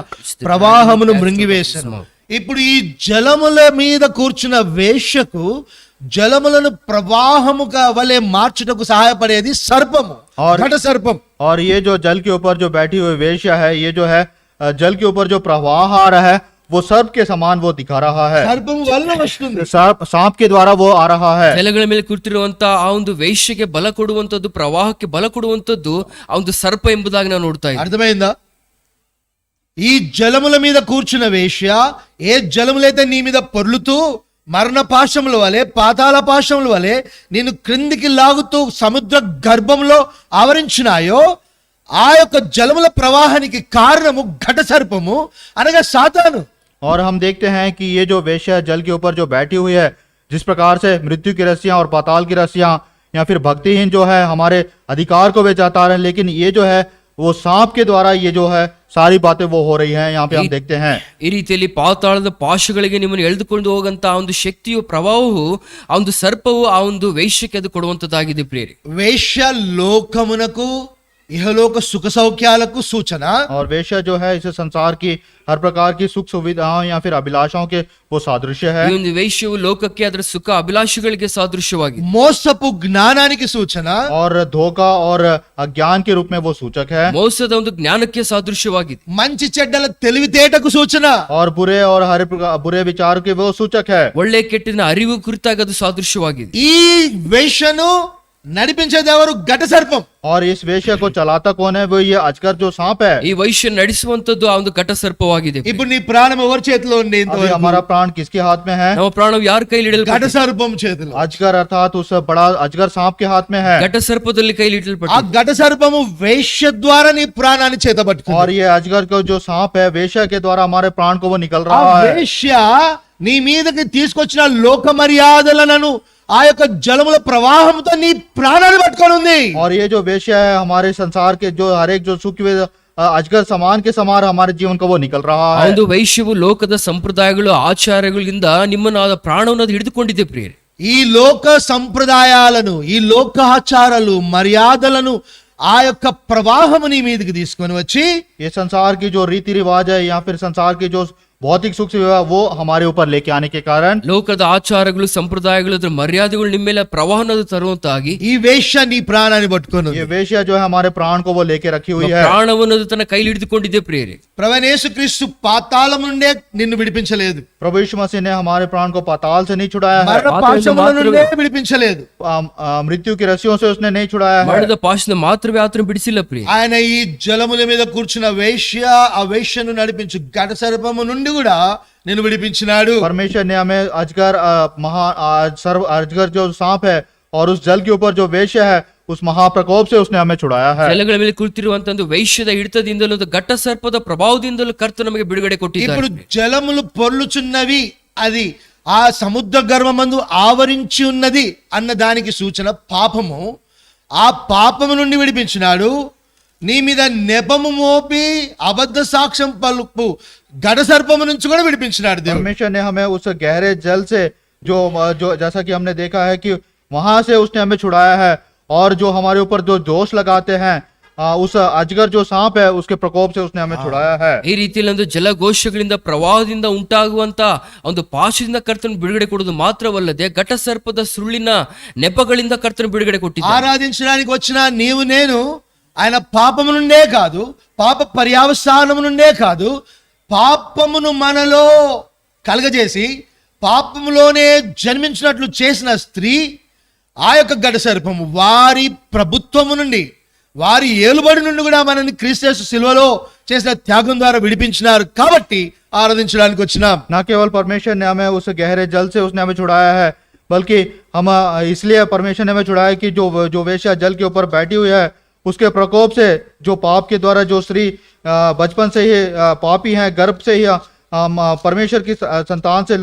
ప్రవాహమును మృంగివేశాను. ఇప్పుడు ఈ జలముల మీద కూర్చున్న వేశ్యకు జలములను ప్రవాహముగా వలె మార్చుటకు సహాయపడేది సర్పము, ఘట సర్పం. और ये जो जल के ऊपर जो बैठी हुई वेश्या है, ये जो है जल के ऊपर जो प्रवाह आ रहा है वो सर्प के समान वो दिखा रहा है। సర్పము వలన వస్తుంది. सांप के द्वारा वो आ रहा है। ಜಲಗಳ ಮೇಲೆ ಕೂತಿರುವಂತ ಆ ಒಂದು ವೈಶ್ಯಕ್ಕೆ ಬಲ ಕೊಡುವಂತದ್ದು, ಪ್ರವಾಹಕ್ಕೆ ಬಲ ಕೊಡುವಂತದ್ದು ಆ ಒಂದು ಸರ್ಪ ಎಂಬುದಾಗಿ ನಾವು ನೋಡ್ತಾ ಇದ್ದೀವಿ. అర్థమైందా? ఈ జలముల మీద కూర్చున్న వేశ్య ఏ జలములైతే నీ మీద పొర్లుతూ మరణ పాశముల వలె, పాతాళ పాశముల వలె నేను క్రిందికి లాగుతూ సముద్ర గర్భంలో ఆవరించినాయో ఆ యొక్క జలముల ప్రవాహానికి కారణము ఘట సర్పము అనగా సాతాను. और हम देखते हैं कि ये जो वेश्या जल के ऊपर जो बैठी हुई है, जिस प्रकार से मृत्यु की रस्सियां और पाताल की रस्सियां या फिर भक्तिहीन जो है हमारे अधिकार को वे चाहता रहे, लेकिन ये जो है वो सांप के द्वारा ये जो है सारी बातें वो हो रही हैं। यहाँ पे हम देखते हैं ಈ ರೀತಿಯಲ್ಲಿ ಪಾತಾಳದ ಪಾಶಗಳಿಗೆ ನಿಮ್ಮನ್ನು ಎಳೆದುಕೊಂಡು ಹೋಗಂತ ಆ ಒಂದು ಶಕ್ತಿಯು, ಪ್ರವಾಹವು, ಆ ಒಂದು ಸರ್ಪವು ಆ ಒಂದು ವೈಶ್ಯಕ್ಕೆ ಅದು ಕೊಡುವಂತದ್ದಾಗಿದೆ ಪ್ರಿಯರಿ. వేశ్య లోకమునకు ఇహలోక సుఖ సౌఖ్యాలకు సూచన, और वेश्या जो है इस संसार की हर प्रकार की सुख सुविधाओं या फिर अभिलाषाओं के वो सादृश्य है। ಈ ಒಂದು ವೇಶ್ಯವು ಲೋಕಕ್ಕೆ ಅದರ ಸುಖ ಅಭಿಲಾಷೆಗಳಿಗೆ ಸಾದೃಶ್ಯವಾಗಿದೆ. మోసపు జ్ఞానానికి సూచన, और धोखा और अज्ञान के रूप में वो सूचक है। ಮೋಸದ ಒಂದು ಜ್ಞಾನಕ್ಕೆ ಸಾದೃಶ್ಯವಾಗಿದೆ. మంచి చెడ్డల తెలివితేటకు సూచన, और बुरे और हर प्रकार बुरे विचार के वो सूचक है। ಒಳ್ಳೆ ಕೆಟ್ಟಿನ ಅರಿವು ಕುರಿತಾಗಿ ಅದು ಸಾದೃಶ್ಯವಾಗಿದೆ. ఈ వేశ్యను నడిపించేది ఎవరు? ఘట సర్పం. और इस वेश्या को चलाता कौन है? वो ये अजगर जो सांप है। ಈ ವೈಶ್ಯ ನಡೆಸುವಂತದ್ದು ಆ ಒಂದು ಘಟ ಸರ್ಪವಾಗಿದೆ. ఇప్పుడు నీ ప్రాణం ఎవరి చేతిలో ఉంది? अभी हमारा प्राण किसके हाथ में है? ನಮ್ಮ ಪ್ರಾಣವು ಯಾರ ಕೈಲಿ ఘట ಇಡಲ್ಪಟ್ಟಿದೆ? సర్పం చేతిలో. अजगर अर्थात उस बड़ा अजगर सांप के हाथ में है। ಘಟ ಸರ್ಪದಲ್ಲಿ ಕೈಲಿ ఆ ಇಡಲ್ಪಟ್ಟಿದೆ. ఘట సర్పము వేశ్య ద్వారా నీ ప్రాణాన్ని చేతబట్టుకుంది. और ये अजगर को जो सांप है वेश्या के द्वारा हमारे प्राण को वो निकल ఆ रहा है। వేశ్య నీ మీదకి తీసుకొచ్చిన లోక మర్యాదలను ఆ యొక్క జలముల ప్రవాహంతో నీ ప్రాణాన్ని పట్టుకొని ఉంది. और ये जो वेश्या है हमारे संसार के जो हर एक जो सुख अजगर समान के समान हमारे जीवन को वो निकल रहा ಆ है। ಒಂದು ವೈಶ್ಯವು ಲೋಕದ ಸಂಪ್ರದಾಯಗಳು ಆಚಾರಗಳಿಂದ ನಿಮ್ಮನ್ನು ಆ ಪ್ರಾಣವನ್ನು ಅದು ಹಿಡಿದುಕೊಂಡಿದೆ ಪ್ರಿಯರೇ. ఈ లోక సంప్రదాయాలను, ఈ లోక ఆచారాలు, మర్యాదలను ఆ యొక్క ప్రవాహము నీ మీదకి తీసుకొని వచ్చి ये संसार की जो रीति रिवाज है या फिर संसार की जो भौतिक सुख सुविधा वो हमारे ऊपर लेके आने के कारण ಲೋಕದ ಆಚಾರಗಳು ಸಂಪ್ರದಾಯಗಳು ಅದರ ಮರ್ಯಾದೆಗಳು ನಿಮ್ಮ ಮೇಲೆ ಪ್ರವಾಹನ ತರುವಂತಾಗಿ ఈ వేశ్య నీ ప్రాణాన్ని పట్టుకొని ఉంది. ये वेश्या जो है हमारे प्राण को वो लेके रखी हुई है। ಪ್ರಾಣವನ್ನು ಅದು ತನ್ನ ಕೈಲಿ ಹಿಡಿದುಕೊಂಡಿದೆ ಪ್ರಿಯರೇ. ప్రభువైన యేసుక్రీస్తు పాతాళం నుండే నిన్ను విడిపించలేదు, प्रभु यीशु मसीह ने हमारे प्राण को पाताल से नहीं छुड़ाया है। మరణ పాశముల నుండే విడిపించలేదు. मृत्यु की रस्सियों से उसने नहीं छुड़ाया है। ಮರಣದ ಪಾಶದಿಂದ ಮಾತ್ರವೇ ಆತನು ಬಿಡಿಸಿಲ್ಲ ಪ್ರಿಯ. ఆయన ఈ జలముల మీద కూర్చున్న వేశ్య, ఆ వేశ్యను నడిపించు ఘట సర్పము నుండి కూడా నేను విడిపించినాడు. परमेश्वर ने हमें अजगर सर्व अजगर जो सांप है और उस जल के ऊपर जो वेश्या है उस महाप्रकोप से उसने हमें छुड़ाया है। ಜಲಗಳ ಮೇಲೆ ಕುಳಿತಿರುವಂತ ಒಂದು ವೈಶ್ಯದ ಹಿಡಿತದಿಂದಲೂ ಒಂದು ಘಟ್ಟ ಸರ್ಪದ ಪ್ರಭಾವದಿಂದಲೂ ಕರ್ತನು ನಮಗೆ ಬಿಡುಗಡೆ ఇప్పుడు ಕೊಟ್ಟಿದ್ದಾನೆ. జలములు పొర్లుచున్నవి, అది ఆ సముద్ర గర్భమందు ఆవరించి ఉన్నది అన్న దానికి సూచన పాపము. ఆ పాపము నుండి విడిపించినాడు. నీ మీద నెపము మోపి అబద్ధ సాక్ష్యం పలుపు ఘట సర్పము నుంచి కూడా విడిపించినాడు దేవుడు. परमेश्वर ने हमें उस गहरे जल से जो जो जैसा कि हमने देखा है कि वहां से उसने हमें छुड़ाया है। और जो हमारे ऊपर जो दोष लगाते हैं उस अजगर जो सांप है उसके प्रकोप से उसने हमें छुड़ाया है। ಈ ರೀತಿಯಲ್ಲಿ ಒಂದು ಜಲಘೋಷಗಳಿಂದ ಪ್ರವಾಹದಿಂದ ಉಂಟಾಗುವಂತ ಒಂದು ಪಾಶದಿಂದ ಕರ್ತನು ಬಿಡುಗಡೆ ಕೊಡುವುದು ಮಾತ್ರವಲ್ಲದೆ ಘಟ ಸರ್ಪದ ಸುಳ್ಳಿನ ನೆಪಗಳಿಂದ ಕರ್ತನು ಬಿಡುಗಡೆ ಕೊಟ್ಟಿದ್ದಾನೆ. ఆరాధించడానికి వచ్చిన నీవు నేను ఆయన పాపము నుండే కాదు, పాప పర్యావసానము నుండే కాదు, పాపమును మనలో కలగజేసి పాపములోనే జన్మించినట్లు చేసిన స్త్రీ ఆ యొక్క ఘట సర్పము వారి ప్రభుత్వము నుండి, వారి ఏలుబడి నుండి కూడా మనల్ని క్రీస్తు శిలువలో చేసిన త్యాగం ద్వారా విడిపించినారు. కాబట్టి ఆరాధించడానికి వచ్చినాం. न केवल परमेश्वर ने हमें उस गहरे जल से उसने हमें छुड़ाया है बल्कि हम इसलिए परमेश्वर ने हमें छुड़ाया कि जो वेश्या जल के ऊपर बैठी हुई है उसके प्रकोप से, जो पाप के द्वारा जो स्त्री बचपन से ही पापी हैं, गर्भ से ही हम परमेश्वर की संतान से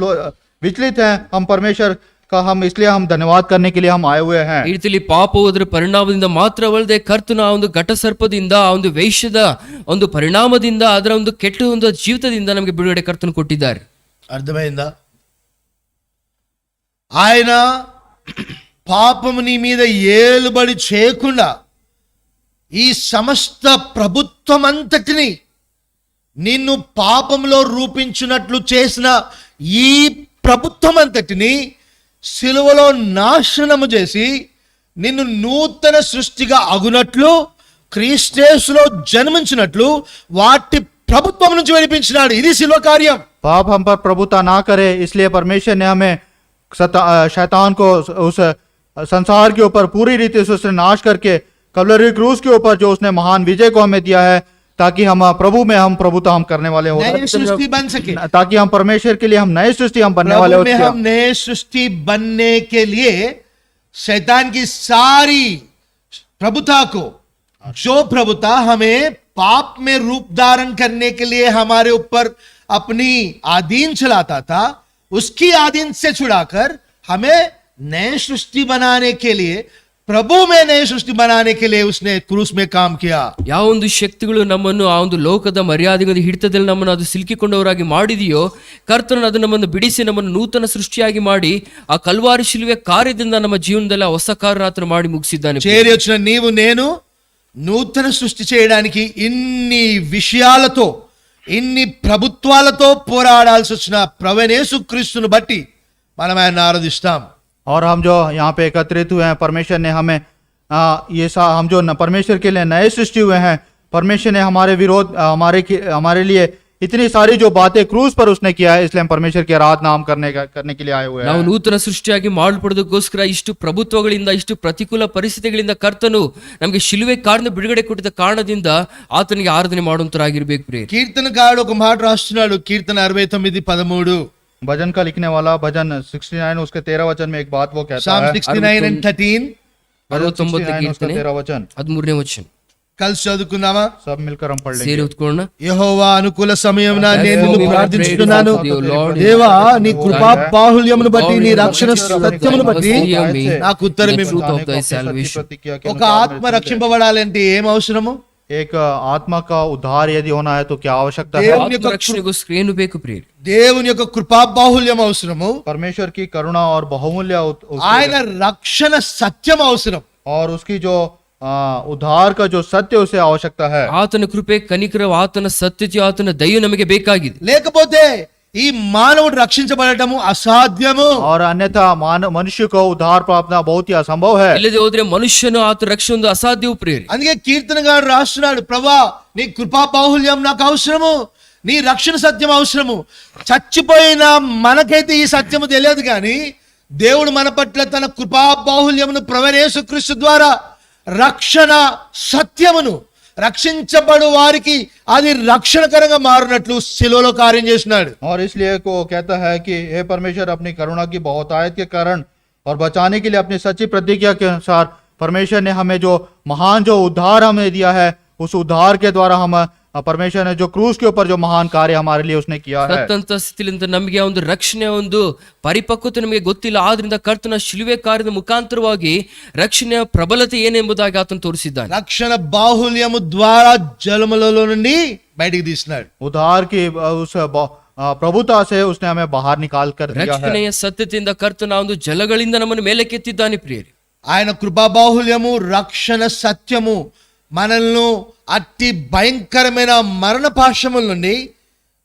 विचलित हैं, हम परमेश्वर का हम इसलिए हम धन्यवाद करने के लिए हम आए हुए हैं। ಈ ರೀತಿಯಲ್ಲಿ ಪಾಪವು ಅದರ ಪರಿಣಾಮದಿಂದ ಮಾತ್ರವಲ್ಲದೆ ಕರ್ತನು ಆ ಒಂದು ಘಟ ಸರ್ಪದಿಂದ, ಆ ಒಂದು ವೇಶ್ಯದ ಒಂದು ಪರಿಣಾಮದಿಂದ, ಅದರ ಒಂದು ಕೆಟ್ಟ ಒಂದು ಜೀವಿತದಿಂದ ನಮಗೆ ಬಿಡುಗಡೆ ಕರ್ತನು ಕೊಟ್ಟಿದ್ದಾರೆ. అర్థమైందా? ఆయన పాపము నీ మీద ఏలుబడి చేయకుండా ఈ సమస్త ప్రభుత్వం అంతటిని నిన్ను పాపంలో రూపించినట్లు చేసిన ఈ ప్రభుత్వం అంతటిని సిలువలో నాశనము చేసి నిన్ను నూతన సృష్టిగా అగునట్లు, క్రీస్తేసులో జన్మించినట్లు వాటి ప్రభుత్వం నుంచి విడిపించినాడు. ఇది సిలువ కార్యం. पाप हम पर प्रभुता ना करे इसलिए परमेश्वर ने हमें शैतान को उस संसार के ऊपर पूरी रीति से उसने नाश करके कलवरी क्रूस के ऊपर जो उसने महान विजय को हमें दिया है ताकि हम प्रभु में हम प्रभुता हम करने वाले हो, नई सृष्टि बन सके, ताकि हम परमेश्वर के लिए हम नई सृष्टि हम बनने वाले प्रभु में हो। हम नए सृष्टि बनने के लिए शैतान की सारी प्रभुता को, जो प्रभुता हमें पाप में रूप धारण करने के लिए हमारे ऊपर अपनी आधीन चलाता था, उसकी आधीन से छुड़ाकर हमें नए सृष्टि बनाने के लिए, प्रभु में नई सृष्टि बनाने के लिए उसने क्रूस में काम किया. ಯಾವ ಒಂದು ಶಕ್ತಿಗಳು ನಮ್ಮನ್ನು ಆ ಒಂದು ಲೋಕದ ಮರ್ಯಾದೆಗಳ ಹಿಡಿತದಲ್ಲಿ ನಮ್ಮನ್ನು ಅದು ಸಿಲುಕಿಕೊಂಡವರಾಗಿ ಮಾಡಿದೆಯೋ, ಕರ್ತನು ಅದು ನಮ್ಮನ್ನು ಬಿಡಿಸಿ ನಮ್ಮನ್ನು ನೂತನ ಸೃಷ್ಟಿಯಾಗಿ ಮಾಡಿ ಆ ಕಲ್ವಾರಿ ಶಿಲುವೆ ಕಾರ್ಯದಿಂದ ನಮ್ಮ ಜೀವನದಲ್ಲಿ ಆ ಹೊಸ ಕಾರ್ಯನ ಆತನು ಮಾಡಿ ಮುಗಿಸಿದ್ದಾನೆ. చేరి వచ్చిన నీవు నేను నూతన సృష్టి చేయడానికి ఇన్ని విషయాలతో ఇన్ని ప్రభుత్వాలతో పోరాడాల్సి వచ్చిన ప్రభువైన యేసుక్రీస్తును బట్టి మనం ఆయన్ని ఆరాధిస్తాం. और हम जो यहाँ पे एकत्रित हुए हैं, परमेश्वर ने हमें हम जो परमेश्वर के लिए नए सृष्टि हुए हैं, परमेश्वर ने हमारे विरोध हमारे लिए इतनी सारी जो बातें क्रूज पर उसने किया है, इसलिए हम परमेश्वर की आराधना हम करने के लिए आए हुए ನಾವು हैं. ನೂತನ ಸೃಷ್ಟಿಯಾಗಿ ಮಾಡಲ್ಪಡೋದಕ್ಕೋಸ್ಕರ ಇಷ್ಟು ಪ್ರಭುತ್ವಗಳಿಂದ ಇಷ್ಟು ಪ್ರತಿಕೂಲ ಪರಿಸ್ಥಿತಿಗಳಿಂದ ಕರ್ತನು ನಮಗೆ ಶಿಲುವೆ ಕಾರಣ ಬಿಡುಗಡೆ ಕೊಟ್ಟಿದ್ದ ಕಾರಣದಿಂದ ಆತನಿಗೆ ಆರಾಧನೆ ಮಾಡುವಂತರಾಗಿರ್ಬೇಕು ಪ್ರಿಯ. కీర్తనకారుడు ఒక మాట రాస్తున్నాడు, కీర్తన 69:13. भजन का लिखने वाला भजन 69 उसके 13 वचन में एक बात वो कहता Psalm है. 69:13 भजन 69 69 उसका కీర్తನೆ 13 वचन 13ನೇ వచనం కలిసి చదువుకుందామా? सब मिलकर हम पढ़ ಸೇರಿ लेंगे. ಓದ್ಕೊಳ್ಳೋಣ. యెహోవా అనుకూల సమయమున నేను నిన్ను ప్రార్థించుతున్నాను. Lord, దేవా నీ కృపా బాహుల్యమును బట్టి నీ రక్షణ సత్యమును బట్టి నాకు ఉత్తరం The ఇవ్వు. truth of thy अपनी सच्ची salvation. प्रतिज्ञा के ఒక अनुसार ఆత్మ రక్షింపబడాలంటే ఏం అవసరము? एक आत्मा का उद्धार यदि होना है तो क्या आवश्यकता है? దేవుని యొక్క ಆತ್ಮರಕ್ಷಣೆಗೋಸ್ಕರ ಏನು ಬೇಕು ಪ್ರಿಯರೇ? దేవుని యొక్క కృపా బాహుల్యం అవసరము. परमेश्वर की करुणा और बहुमूल्य ఆయన రక్షణ సత్యం అవసరం. और उसकी जो उद्धार का जो सत्य उसे आवश्यकता है. ಆತನ ಕೃಪೆ ಕನಿಕರ ಆತನ ಸತ್ಯತೆ ಆತನ ದಯೆ ನಮಗೆ ಬೇಕಾಗಿದೆ. లేకపోతే ఈ మానవుడు రక్షించబడటము అసాధ్యము. और अन्यथा मनुष्य को उद्धार प्राप्त बहुत ही असंभव है. ಇಲ್ಲದೆ ಹೋದ್ರೆ ಮನುಷ್ಯನು ಆತ ರಕ್ಷಣೆ ಒಂದು అసాధ్యವು ప్రియురే. అందుకే కీర్తనగాడు రాస్తున్నాడు, ప్రభా నీ కృపా బాహుల్యం నాకు అవసరము, నీ రక్షణ సత్యం అవసరము. చచ్చిపోయిన మనకైతే ఈ సత్యము తెలియదు కానీ దేవుడు మన పట్ల తన కృపా బాహుల్యమును ప్రభువైన యేసుక్రీస్తు ద్వారా రక్షణ సత్యమును రక్షించబడు వారికి అది రక్షణకరంగా మారినట్లు శిలువలో కార్యం చేసినాడు. और इसलिए को कहता है कि हे परमेश्वर अपनी करुणा की बहुतायत के कारण और बचाने के लिए अपनी सच्ची प्रतिज्ञा के अनुसार परमेश्वर ने हमें जो महान जो उद्धार हमें दिया है, उस उद्धार के द्वारा हम परमेश्वर ने जो क्रूस के ऊपर जो महान कार्य हमारे लिए उसने किया है. ಸತ್ತಂತ ಸ್ಥಿತಿಲಿಂದ ನಮಗೆ ಒಂದು ರಕ್ಷಣೆ ಒಂದು ಪರಿಪಕ್ವತೆ ನಮಗೆ ಗೊತ್ತಿಲ್ಲ. ಆದ್ರಿಂದ ಕರ್ತನ ಶಿಲುವೆ ಕಾರ್ಯದ ಮುಖಾಂತರವಾಗಿ ರಕ್ಷಣೆಯ ಪ್ರಬಲತೆ ಏನೆಂಬುದಾಗಿ ಆತನು ತೋರಿಸಿದ್ದಾನೆ. రక్షణ బాహుల్యము ద్వారా జలములలో నుండి బయటికి తీసినాడు. उद्धार की उस प्रभुता से उसने हमें बाहर निकाल कर दिया है. ರಕ್ಷಣೆಯ ಸತ್ಯತೆಯಿಂದ ಕರ್ತನ ಒಂದು ಜಲಗಳಿಂದ ನಮ್ಮನ್ನು ಮೇಲಕ್ಕೆತ್ತಿದ್ದಾನೆ ಪ್ರಿಯರೇ. ఆయన కృపా బాహుల్యము రక్షణ సత్యము మనల్ని అట్టి భయంకరమైన మరణ పాశముల నుండి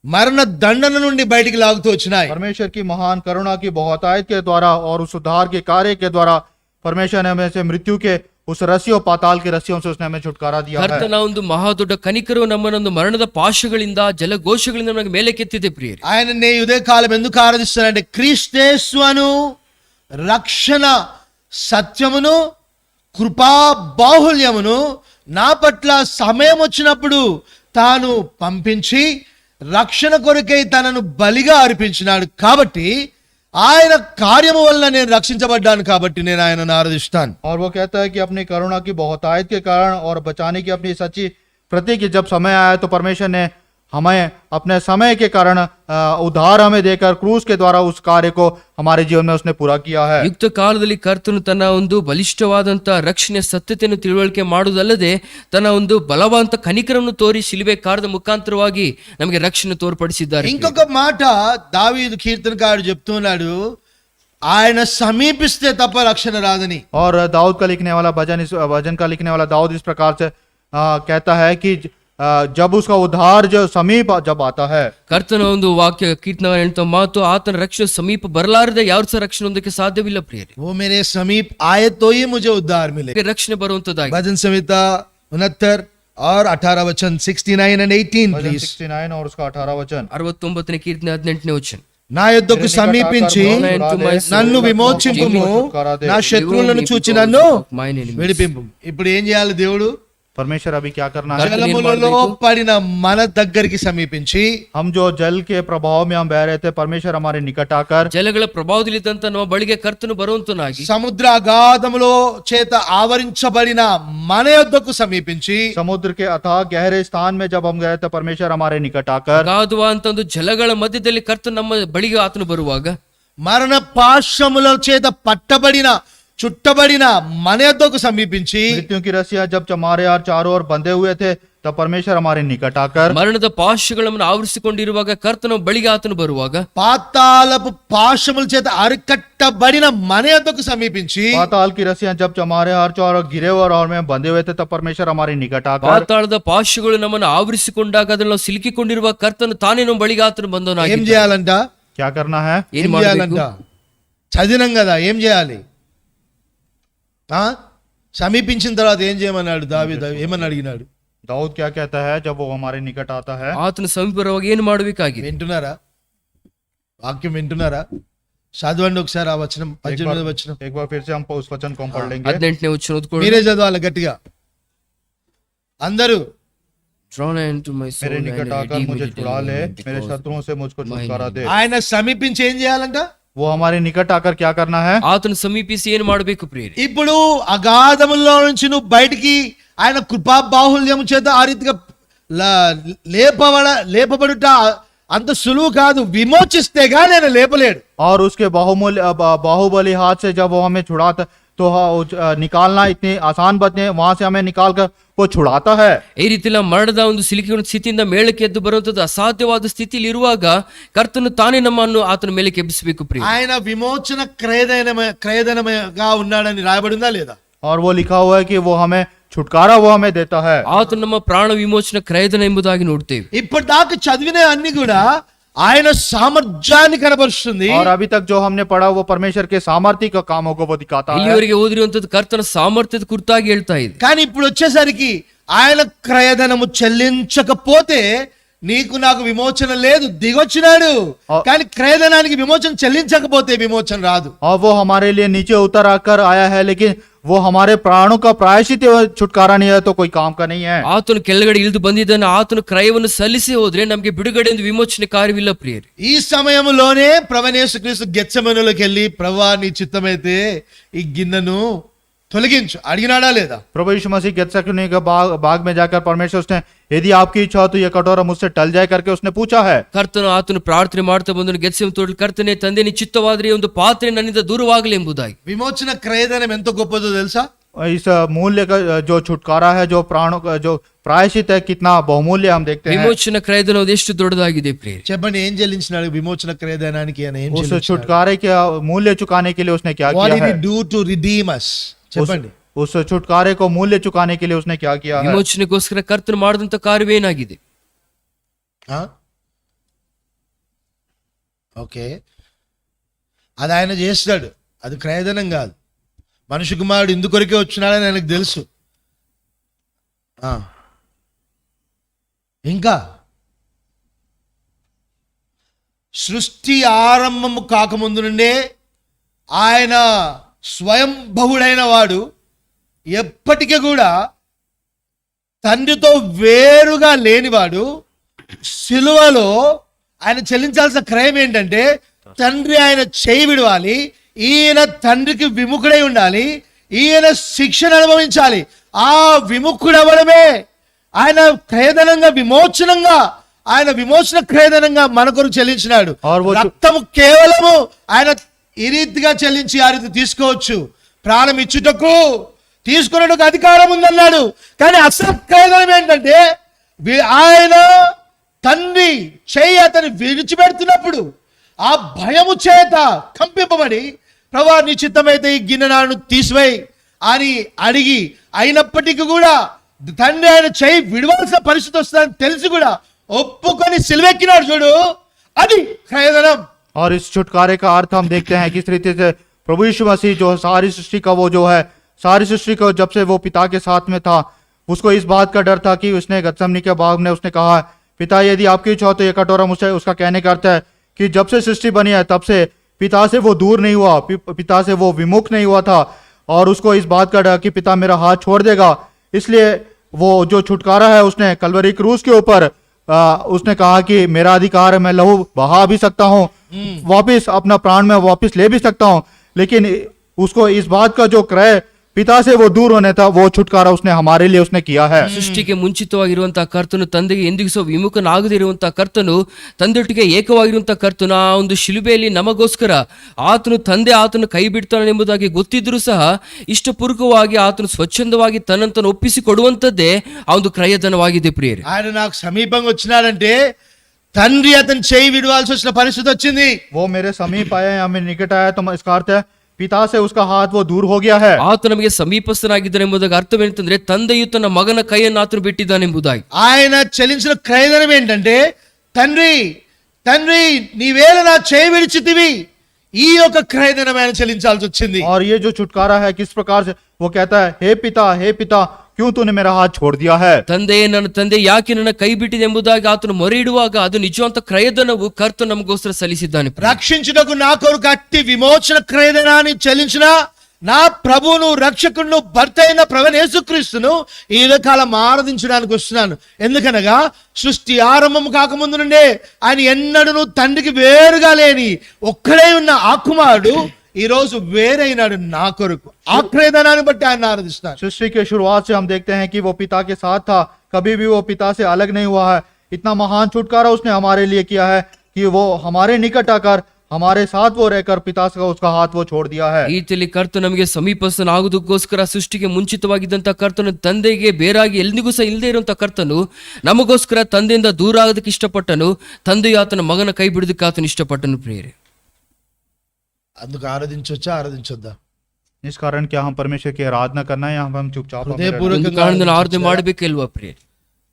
మరణ దండన నుండి బయటికి లాగుతూ వచ్చినాయి. परमेश्वर की महान करुणा की बहुतायत के द्वारा और उस उद्धार के कार्य के द्वारा परमेश्वर ने हमें से मृत्यु के उस रस्सियों पाताल की रस्सियों से उसने हमें छुटकारा दिया है. ಕರ್ತನ ಒಂದು ಮಹಾ ದೊಡ್ಡ ಕನಿಕರು ನಮ್ಮನ್ನೊಂದು ಮರಣದ ಪಾಶಗಳಿಂದ ಜಲಘೋಷಗಳಿಂದ ನಮಗೆ ಮೇಲಕ್ಕೆತ್ತಿದೆ ಪ್ರಿಯರೇ. ఆయన నే ఉదయకాలం ఎందుకు ఆరాధిస్తానంటే క్రీస్తేశ్వను రక్షణ సత్యమును కృపా బాహుల్యమును నా పట్ల సమయం వచ్చినప్పుడు తాను పంపించి రక్షణ కొరకై తనను బలిగా అర్పించినాడు. కాబట్టి ఆయన కార్యము వల్ల నేను రక్షించబడ్డాను, కాబట్టి నేను ఆయనను ఆరాధిస్తాను. और वो कहता है कि अपनी करुणा की बहुतायत के कारण और बचाने की अपनी सच्ची प्रतिज्ञा जब समय आया तो परमेश्वर ने हमें अपने समय के कारण उद्धार हमें देकर क्रूस के द्वारा उस कार्य को हमारे जीवन में उसने पूरा किया है. ಯುಕ್ತ ಕಾಲದಲ್ಲಿ ಕರ್ತನು ತನ್ನ ಒಂದು ಬಲಿಷ್ಠವಾದಂತ ರಕ್ಷಣೆ ಸತ್ಯತೆಯನ್ನು ತಿಳುವಳಿಕೆ ಮಾಡುವುದಲ್ಲದೆ ತನ್ನ ಒಂದು ಬಲವಂತ ಕನಿಕರನ್ನು ತೋರಿ ಶಿಲುಬೆ ಕಾರ್ಯದ ಮುಖಾಂತರವಾಗಿ ನಮಗೆ ರಕ್ಷಣೆ ತೋರ್ಪಡಿಸಿದ್ದಾರೆ. ఇంకొక మాట దావీదు కీర్తనకారుడు చెప్తున్నాడు, ఆయన సమీపిస్తే తప్ప రక్షణ రాదని. और दाऊद का लिखने वाला भजन का लिखने वाला दाऊद इस प्रकार से कहता है कि जब उसका उद्धार जो समीप जब आता है. ಕರ್ತನ ಒಂದು ವಾಕ್ಯ ಕೀರ್ತನ ಹೇಳ್ತಾ ಮಾತು ಆತನ ರಕ್ಷಣೆ ಸಮೀಪ ಬರಲಾರದೆ ಯಾವ ಸಹ ರಕ್ಷಣೆ ಹೊಂದಕ್ಕೆ ಸಾಧ್ಯವಿಲ್ಲ ಪ್ರಿಯರೇ. वो मेरे समीप आए तो ही मुझे उद्धार मिले. ರಕ್ಷಣೆ ಬರುವಂತದ್ದಾಗಿ भजन संहिता 69 और 18 वचन 69 and 18 भजन प्लीज. 69 और उसका 18 वचन. 69ನೇ కీర్తన 18ನೇ వచనం. నా యొద్దకు సమీపించి నన్ను విమోచింపుము, నా శత్రువులను చూచి నన్ను విడిపింపు. ఇప్పుడు ఏం చేయాలి దేవుడు? परमेश्वर अभी क्या करना है? జలములలో పడిన మన దగ్గరికి సమీపించి हम जो जल के प्रभाव में हम बह रहे थे, परमेश्वर हमारे निकट आकर ಜಲಗಳ ಪ್ರಭಾವದಲ್ಲಿದ್ದಂತ ನಮ್ಮ ಬಳಿಗೆ ಕರ್ತನು ಬರುವಂತನಾಗಿ సముద్ర అగాధములో చేత ఆవరించబడిన మన యొద్దకు సమీపించి समुद्र के अथाह गहरे स्थान में जब हम गए थे, परमेश्वर हमारे निकट आकर ಅಗಾಧವಾದಂತ ಒಂದು ಜಲಗಳ ಮಧ್ಯದಲ್ಲಿ ಕರ್ತನು ನಮ್ಮ ಬಳಿಗೆ ಆತನು ಬರುವಾಗ మరణ పాశముల చేత పట్టబడిన చుట్టబడిన మన యొద్దకు సమీపించి मृत्यु की रस्सियां जब हमारे यार चारों ओर बंधे हुए थे, तब परमेश्वर हमारे निकट आकर ಮರಣದ ಪಾಶಗಳನ್ನು ಆವರಿಸಿಕೊಂಡಿರುವಾಗ ಕರ್ತನ ಬಳಿಗೆ ಆತನು ಬರುವಾಗ పాతాళపు పాశముల చేత అరికట్టబడిన మన యొద్దకు సమీపించి पाताल की रस्सियां जब हमारे हर चौर गिरे हुए और में बंधे हुए थे तब परमेश्वर हमारे निकट आकर ಪಾತಾಳದ ಪಾಶಗಳು ನಮ್ಮನ್ನು ಆವರಿಸಿಕೊಂಡಾಗ ಅದನ್ನು ನಾವು ಸಿಲುಕಿಕೊಂಡಿರುವ ಕರ್ತನು ತಾನೇ ನಮ್ಮ ಬಳಿಗೆ ಆತನು ఏం ಬಂದವನಾಗಿ చేయాలంట? क्या करना है? ఏం ఏం ಮಾಡಬೇಕು? చేయాలంట? చదివినాం కదా, ఏం చేయాలి? సమీపించిన తర్వాత ఏం చేయమన్నాడు దావీదు? ఏమని అడిగినాడు? दाऊद क्या कहता है जब वो हमारे निकट आता है? ಆತನ ಸಮೀಪ ಬರುವಾಗ ಏನು ಮಾಡಬೇಕಾಗಿದೆ? వింటున్నారా? వాక్యం వింటున్నారా? చదవండి ఒకసారి ఆ వచనం, 18వ వచనం. एक बार फिर से हम उस वचन को हम पढ़ लेंगे. 18ನೇ వచనం ఓదుకోండి. మీరే చదవాలి గట్టిగా అందరూ. Draw nigh unto my soul मेरे and निकट आकर redeem मुझे me छुड़ा ले, because मेरे शत्रुओं से मुझको छुटकारा दे. ఆయన సమీపించి ఏం చేయాలంట? वो हमारे निकट आकर क्या करना है? ఆతను సమీపిసి ఏం ಮಾಡಬೇಕು ప్రియురే? ఇప్పుడు అగాధములో నుంచి నువ్వు బయటికి ఆయన కృపా బాహుల్యము చేత ఆ రీతిగా లేపబడుట అంత సులువు కాదు. విమోచిస్తేగా నేను లేపలేడు. और उसके बाहुबली हाथ से जब वो हमें छुड़ाता तो निकालना इतनी आसान बात नहीं, वहां से हमें निकाल कर वो छुड़ाता है. ಈ ರೀತಿ ಮರಣದ ಒಂದು ಸಿಲುಕಿನ ಸ್ಥಿತಿಯಿಂದ ಮೇಳಕ್ಕೆ ಎದ್ದು ಬರುವಂತದ್ದು ಅಸಾಧ್ಯವಾದ ಸ್ಥಿತಿಯಲ್ಲಿ ಇರುವಾಗ ಕರ್ತನು ತಾನೇ ನಮ್ಮನ್ನು ಆತನ ಮೇಲಕ್ಕೆ ಎಬ್ಬಿಸಬೇಕು ಪ್ರಿಯ. ఆయన విమోచన క్రయధనముగా ఉన్నాడని రాయబడిందా లేదా? और वो लिखा हुआ है कि वो हमें छुटकारा वो हमें देता है. ಆತನು ನಮ್ಮ ಪ್ರಾಣ ವಿಮೋಚನ ಕ್ರಯಧನ ಎಂಬುದಾಗಿ ನೋಡ್ತೇವೆ. ఇప్పటిదాకా చదివిన అన్ని కూడా ఆయన సామర్థ్యాన్ని కనబరుస్తుంది. और अभी तक जो हमने पढ़ा वो परमेश्वर के सामर्थ्य का कामों को वो दिखाता है. ಇಲ್ಲಿವರೆಗೆ ಓದಿರುವಂತದ್ದು ಕರ್ತನ ಸಾಮರ್ಥ್ಯದ ಕುರಿತಾಗಿ ಹೇಳ್ತಾ ಇದೆ. కానీ ఇప్పుడు వచ్చేసరికి ఆయన క్రయధనము చెల్లించకపోతే నీకు నాకు విమోచన లేదు, దిగొచ్చినాడు. కానీ క్రయధనానికి విమోచన చెల్లించకపోతే విమోచన రాదు. और वो हमारे लिए नीचे उतर आकर आया है, लेकिन वो हमारे प्राणों का प्रायश्चित छुटकारा नहीं है तो कोई काम का नहीं है. ಆತನು ಕೆಳಗಡೆ ಇಳಿದು ಬಂದಿದ್ದಾನೆ, ಆತನು ಕ್ರಯವನ್ನು ಸಲ್ಲಿಸಿ ಹೋದ್ರೆ ನಮಗೆ ಬಿಡುಗಡೆಯಿಂದ ವಿಮೋಚನೆ ಕಾರ್ಯವಿಲ್ಲ ಪ್ರಿಯರೇ. ఈ సమయంలోనే ప్రభువైన యేసుక్రీస్తు గెత్సెమనేలోకి వెళ్ళి ప్రభువా నీ చిత్తమైతే ఈ గిన్నెను తొలగించు అడిగినాడా లేదా? प्रभु यीशु मसीह गेत्सेमनी के बाग में जाकर परमेश्वर उसने यदि आपकी इच्छा हो तो ये कटोरा मुझसे टल जाए करके उसने पूछा है. ಕರ್ತನು ಆತನು ಪ್ರಾರ್ಥನೆ ಮಾಡ್ತಾ ಬಂದನು, ಗೆತ್ಸೆಮನೆ ತೋಟದಲ್ಲಿ ಕರ್ತನೇ ತಂದೆ ನಿ ಚಿತ್ತವಾದ್ರೆ ಒಂದು ಪಾತ್ರೆ ನನ್ನಿಂದ ದೂರವಾಗಲಿ ಎಂಬುದಾಗಿ. విమోచన క్రయధనం ఎంత గొప్పదో తెలుసా? इस मूल्य का जो छुटकारा है, जो प्राणों का जो प्रायश्चित है, कितना बहुमूल्य हम देखते हैं. ವಿಮೋಚನ ಕ್ರಯಧನ ಎಷ್ಟು ದೊಡ್ಡದಾಗಿದೆ ಪ್ರಿಯರೇ. చెప్పండి, ఏం చెల్లించినాడు విమోచన క్రయధనానికి? ఆయన ఏం उस చెల్లించినాడు? छुटकारे के मूल्य चुकाने के लिए उसने क्या What किया did he है? do to redeem us? చెప్పండి. उस छुटकारे को मूल्य चुकाने के लिए उसने क्या किया है? ವಿಮೋಚನೆಗೋಸ್ಕರ ಕರ್ತನು ಮಾಡಿದಂತ ಕಾರ್ಯವೇನಾಗಿದೆ? ఓకే, అది ఆయన చేస్తాడు, అది క్రయధనం కాదు. మనుషు కుమారుడు ఇందుకొరకే వచ్చినాడని ఆయనకు తెలుసు. ఇంకా సృష్టి ఆరంభము కాకముందు నుండే ఆయన స్వయంభవుడైన వాడు, ఎప్పటికీ కూడా తండ్రితో వేరుగా లేనివాడు. సిలువలో ఆయన చెల్లించాల్సిన క్రయం ఏంటంటే తండ్రి ఆయన చేయి విడవాలి, ఈయన తండ్రికి విముఖుడై ఉండాలి, ఈయన శిక్షను అనుభవించాలి. ఆ విముఖుడవడమే ఆయన క్రయధనంగా, విమోచనంగా, ఆయన విమోచన క్రయధనంగా మన కొరకు చెల్లించినాడు. రక్తము కేవలము ఆయన ఈ రీతిగా చెల్లించి ఆ రీతి తీసుకోవచ్చు. ప్రాణం ఇచ్చుటకు తీసుకున్నట్టుకు అధికారం ఉందన్నాడు. కానీ అసలు క్రయధనం ఏంటంటే ఆయన తండ్రి చేయి అతని విడిచిపెడుతున్నప్పుడు ఆ భయము చేత కంపింపబడి ప్రభువా నీ చిత్తమైతే ఈ గిన్నె నాను తీసివేయి అని అడిగి, అయినప్పటికీ కూడా తండ్రి ఆయన చేయి విడవలసిన పరిస్థితి వస్తుందని తెలిసి కూడా ఒప్పుకొని సిలువెక్కినాడు. చూడు, అది క్రయధనం. और इस छुटकारे का अर्थ हम देखते हैं किस रीति से प्रभु यीशु मसीह जो सारी सृष्टि का वो जो है, सारी सृष्टि को जब से वो पिता के साथ में था, उसको इस बात का डर था कि उसने गेत्सेमनी के बाग में उसने कहा, पिता यदि आपकी इच्छा हो तो ये कटोरा मुझसे, उसका कहने का अर्थ है कि जब से सृष्टि बनी है तब से पिता से वो दूर नहीं हुआ, पिता से वो विमुख नहीं हुआ था. और उसको इस बात का डर कि पिता मेरा हाथ छोड़ देगा, इसलिए वो जो छुटकारा है उसने कलवरी क्रूस के ऊपर उसने कहा कि मेरा अधिकार है, मैं लहू बहा भी सकता हूँ, वापिस अपना प्राण में वापिस ले भी सकता हूँ. लेकिन उसको इस बात का जो क्रय पिता से वो दूर होने था, वो छुटकारा उसने हमारे लिए उसने किया है। ಸೃಷ್ಟಿಗೆ ಮುಂಚಿತವಾಗಿರುವಂತಹ ಕರ್ತನು, ತಂದೆಗೆ ಎಂದಿಗೂ ಸಹ ವಿಮುಖನಾಗದೇ ಇರುವಂತಹ ಕರ್ತನು, ತಂದೆಯೊಟ್ಟಿಗೆ ಏಕವಾಗಿರುವಂತಹ ಕರ್ತನು ಆ ಒಂದು ಶಿಲುಬೆಯಲ್ಲಿ ನಮಗೋಸ್ಕರ ಆತನು ತಂದೆ ಆತನು ಕೈ ಬಿಡ್ತಾನೆ ಎಂಬುದಾಗಿ ಗೊತ್ತಿದ್ರೂ ಸಹ ಇಷ್ಟಪೂರ್ವಕವಾಗಿ ಆತನು ಸ್ವಚ್ಛಂದವಾಗಿ ತನ್ನಂತನು ಒಪ್ಪಿಸಿಕೊಡುವಂಥದ್ದೇ ಆ ಒಂದು ಕ್ರಯಧನವಾಗಿದೆ ಪ್ರಿಯರೇ. ఆయన నాకు సమీపంగా వచ్చినాడంటే తండ్రి అతని చేయి విడవాల్సి వచ్చిన పరిస్థితి వచ్చింది. वो मेरे समीप आया या मेरे निकट आया, तो इसका अर्थ है पिता से उसका हाथ वो दूर हो गया है। ಆತ ನಮಗೆ ಸಮೀಪಸ್ಥನಾಗಿದ್ದಾನೆ ಎಂಬುದಾಗಿ ಅರ್ಥವೇನೆಂತಂದ್ರೆ ತಂದೆಯು ತನ್ನ ಮಗನ ಕೈಯನ್ನು ಆತನು ಬಿಟ್ಟಿದ್ದಾನೆಂಬುದಾಗಿ. ఆయన చెల్లించిన క్రయధనం ఏంటంటే, తండ్రి తండ్రి నీవేళ నా చేయి విడిచితివి, ఈ యొక్క క్రయధనం ఆయన చెల్లించాల్సి వచ్చింది. और ये जो छुटकारा है किस प्रकार से वो कहता है, हे पिता क्यों तूने मेरा हाथ छोड़ दिया है। ತಂದೆ, ನನ್ನ ತಂದೆ ಯಾಕೆ ನನ್ನ ಕೈ ಬಿಟ್ಟಿದೆ ಎಂಬುದಾಗಿ ಆತನು ಮೊರೆ ಇಡುವಾಗ ಅದು ನಿಜವಂತ ಕ್ರಯಧನವು ಕರ್ತನು ನಮಗೋಸ್ಕರ ಸಲ್ಲಿಸಿದ್ದಾನೆ. రక్షించుటకు నా కొరకు అట్టి విమోచన క్రయధనాన్ని చెల్లించిన నా ప్రభువును రక్షకుడును భర్త అయిన ప్రభువైన యేసుక్రీస్తును ఈ కాలం ఆరాధించడానికి వస్తున్నాను. ఎందుకనగా సృష్టి ఆరంభం కాకముందు నుండే ఆయన ఎన్నడూ తండ్రికి వేరుగా లేని ఒక్కడే ఉన్న ఆ కుమారుడు ఈ రోజు వేరైనాడు నా కొరకు. ఆ క్రయధనాన్ని బట్టి ఆయన ఆరాధిస్తాను. सृष्टि के शुरुआत से हम देखते हैं कि वो पिता के साथ था, कभी भी वो पिता से अलग नहीं हुआ है। इतना महान छुटकारा उसने हमारे लिए किया है कि वो हमारे निकट आकर हमारे साथ वो रहकर पिता से उसका हाथ वो छोड़ दिया है। ಈ ರೀತಿಯಲ್ಲಿ ಕರ್ತನು ನಮಗೆ ಸಮೀಪಸ್ಥನಾಗುವುದಕ್ಕೋಸ್ಕರ ಸೃಷ್ಟಿಗೆ ಮುಂಚಿತವಾಗಿದ್ದಂತ ಕರ್ತನು, ತಂದೆಗೆ ಬೇರಾಗಿ ಎಂದಿಗೂ ಸಹ ಇಲ್ಲದೆ ಇರುವಂತ ಕರ್ತನು ನಮಗೋಸ್ಕರ ತಂದೆಯಿಂದ ದೂರ ಆಗೋದಕ್ಕೆ ಇಷ್ಟಪಟ್ಟನು. ತಂದೆಯು ಆತನ ಮಗನ ಕೈ ಬಿಡೋದಕ್ಕೆ ಆತನು ಇಷ್ಟಪಟ್ಟನು ಪ್ರಿಯರೇ. అందుకు ఆరాధించొచ్చా ఆరాధించొద్దా? इस कारण क्या हम परमेश्वर की आराधना करना है या हम चुपचाप हमें रहना है? ಒಂದು ಕಾರಣದಿಂದ ಆರಾಧನೆ ಮಾಡಬೇಕಲ್ವಾ ಪ್ರಿಯರೇ?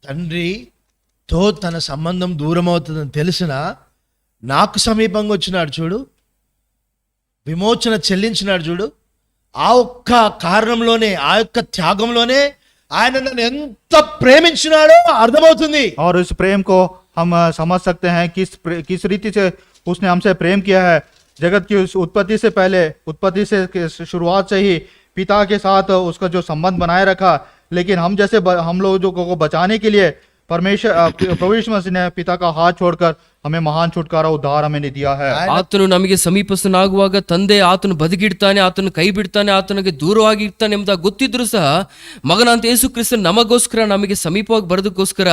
తండ్రితో తన సంబంధం దూరం అవుతుందని తెలిసిన నాకు సమీపంగా వచ్చినాడు చూడు, విమోచన చెల్లించినాడు చూడు. ఆ ఒక్క కారణంలోనే, ఆ యొక్క త్యాగంలోనే ఆయన నన్ను ఎంత ప్రేమించినాడో అర్థమవుతుంది. और इस प्रेम को हम समझ सकते हैं किस रीति से उसने हमसे प्रेम किया है। जगत की उस उत्पत्ति से पहले, उत्पत्ति से शुरुआत से ही पिता के साथ उसका जो संबंध बनाए रखा। लेकिन हम जैसे हम लोग जो को बचाने के लिए परमेश्वर प्रभु यीशु मसीह ने पिता का हाथ छोड़कर हमें महान छुटकारा उद्धार हमें दिया है। ಆತನು ನಮಗೆ ಸಮೀಪಸ್ಥನಾಗುವಾಗ ತಂದೆ ಆತನು ಬದಿಗಿಡ್ತಾನೆ, ಆತನು ಕೈ ಬಿಡ್ತಾನೆ, ಆತನಿಗೆ ದೂರವಾಗಿರ್ತಾನೆ ಎಂಬುದಾಗಿ ಗೊತ್ತಿದ್ರು ಸಹ ಮಗನಂತ ಯೇಸು ಕ್ರಿಸ್ತನು ನಮಗೋಸ್ಕರ, ನಮಗೆ ಸಮೀಪವಾಗಿ ಬರೋದಕ್ಕೋಸ್ಕರ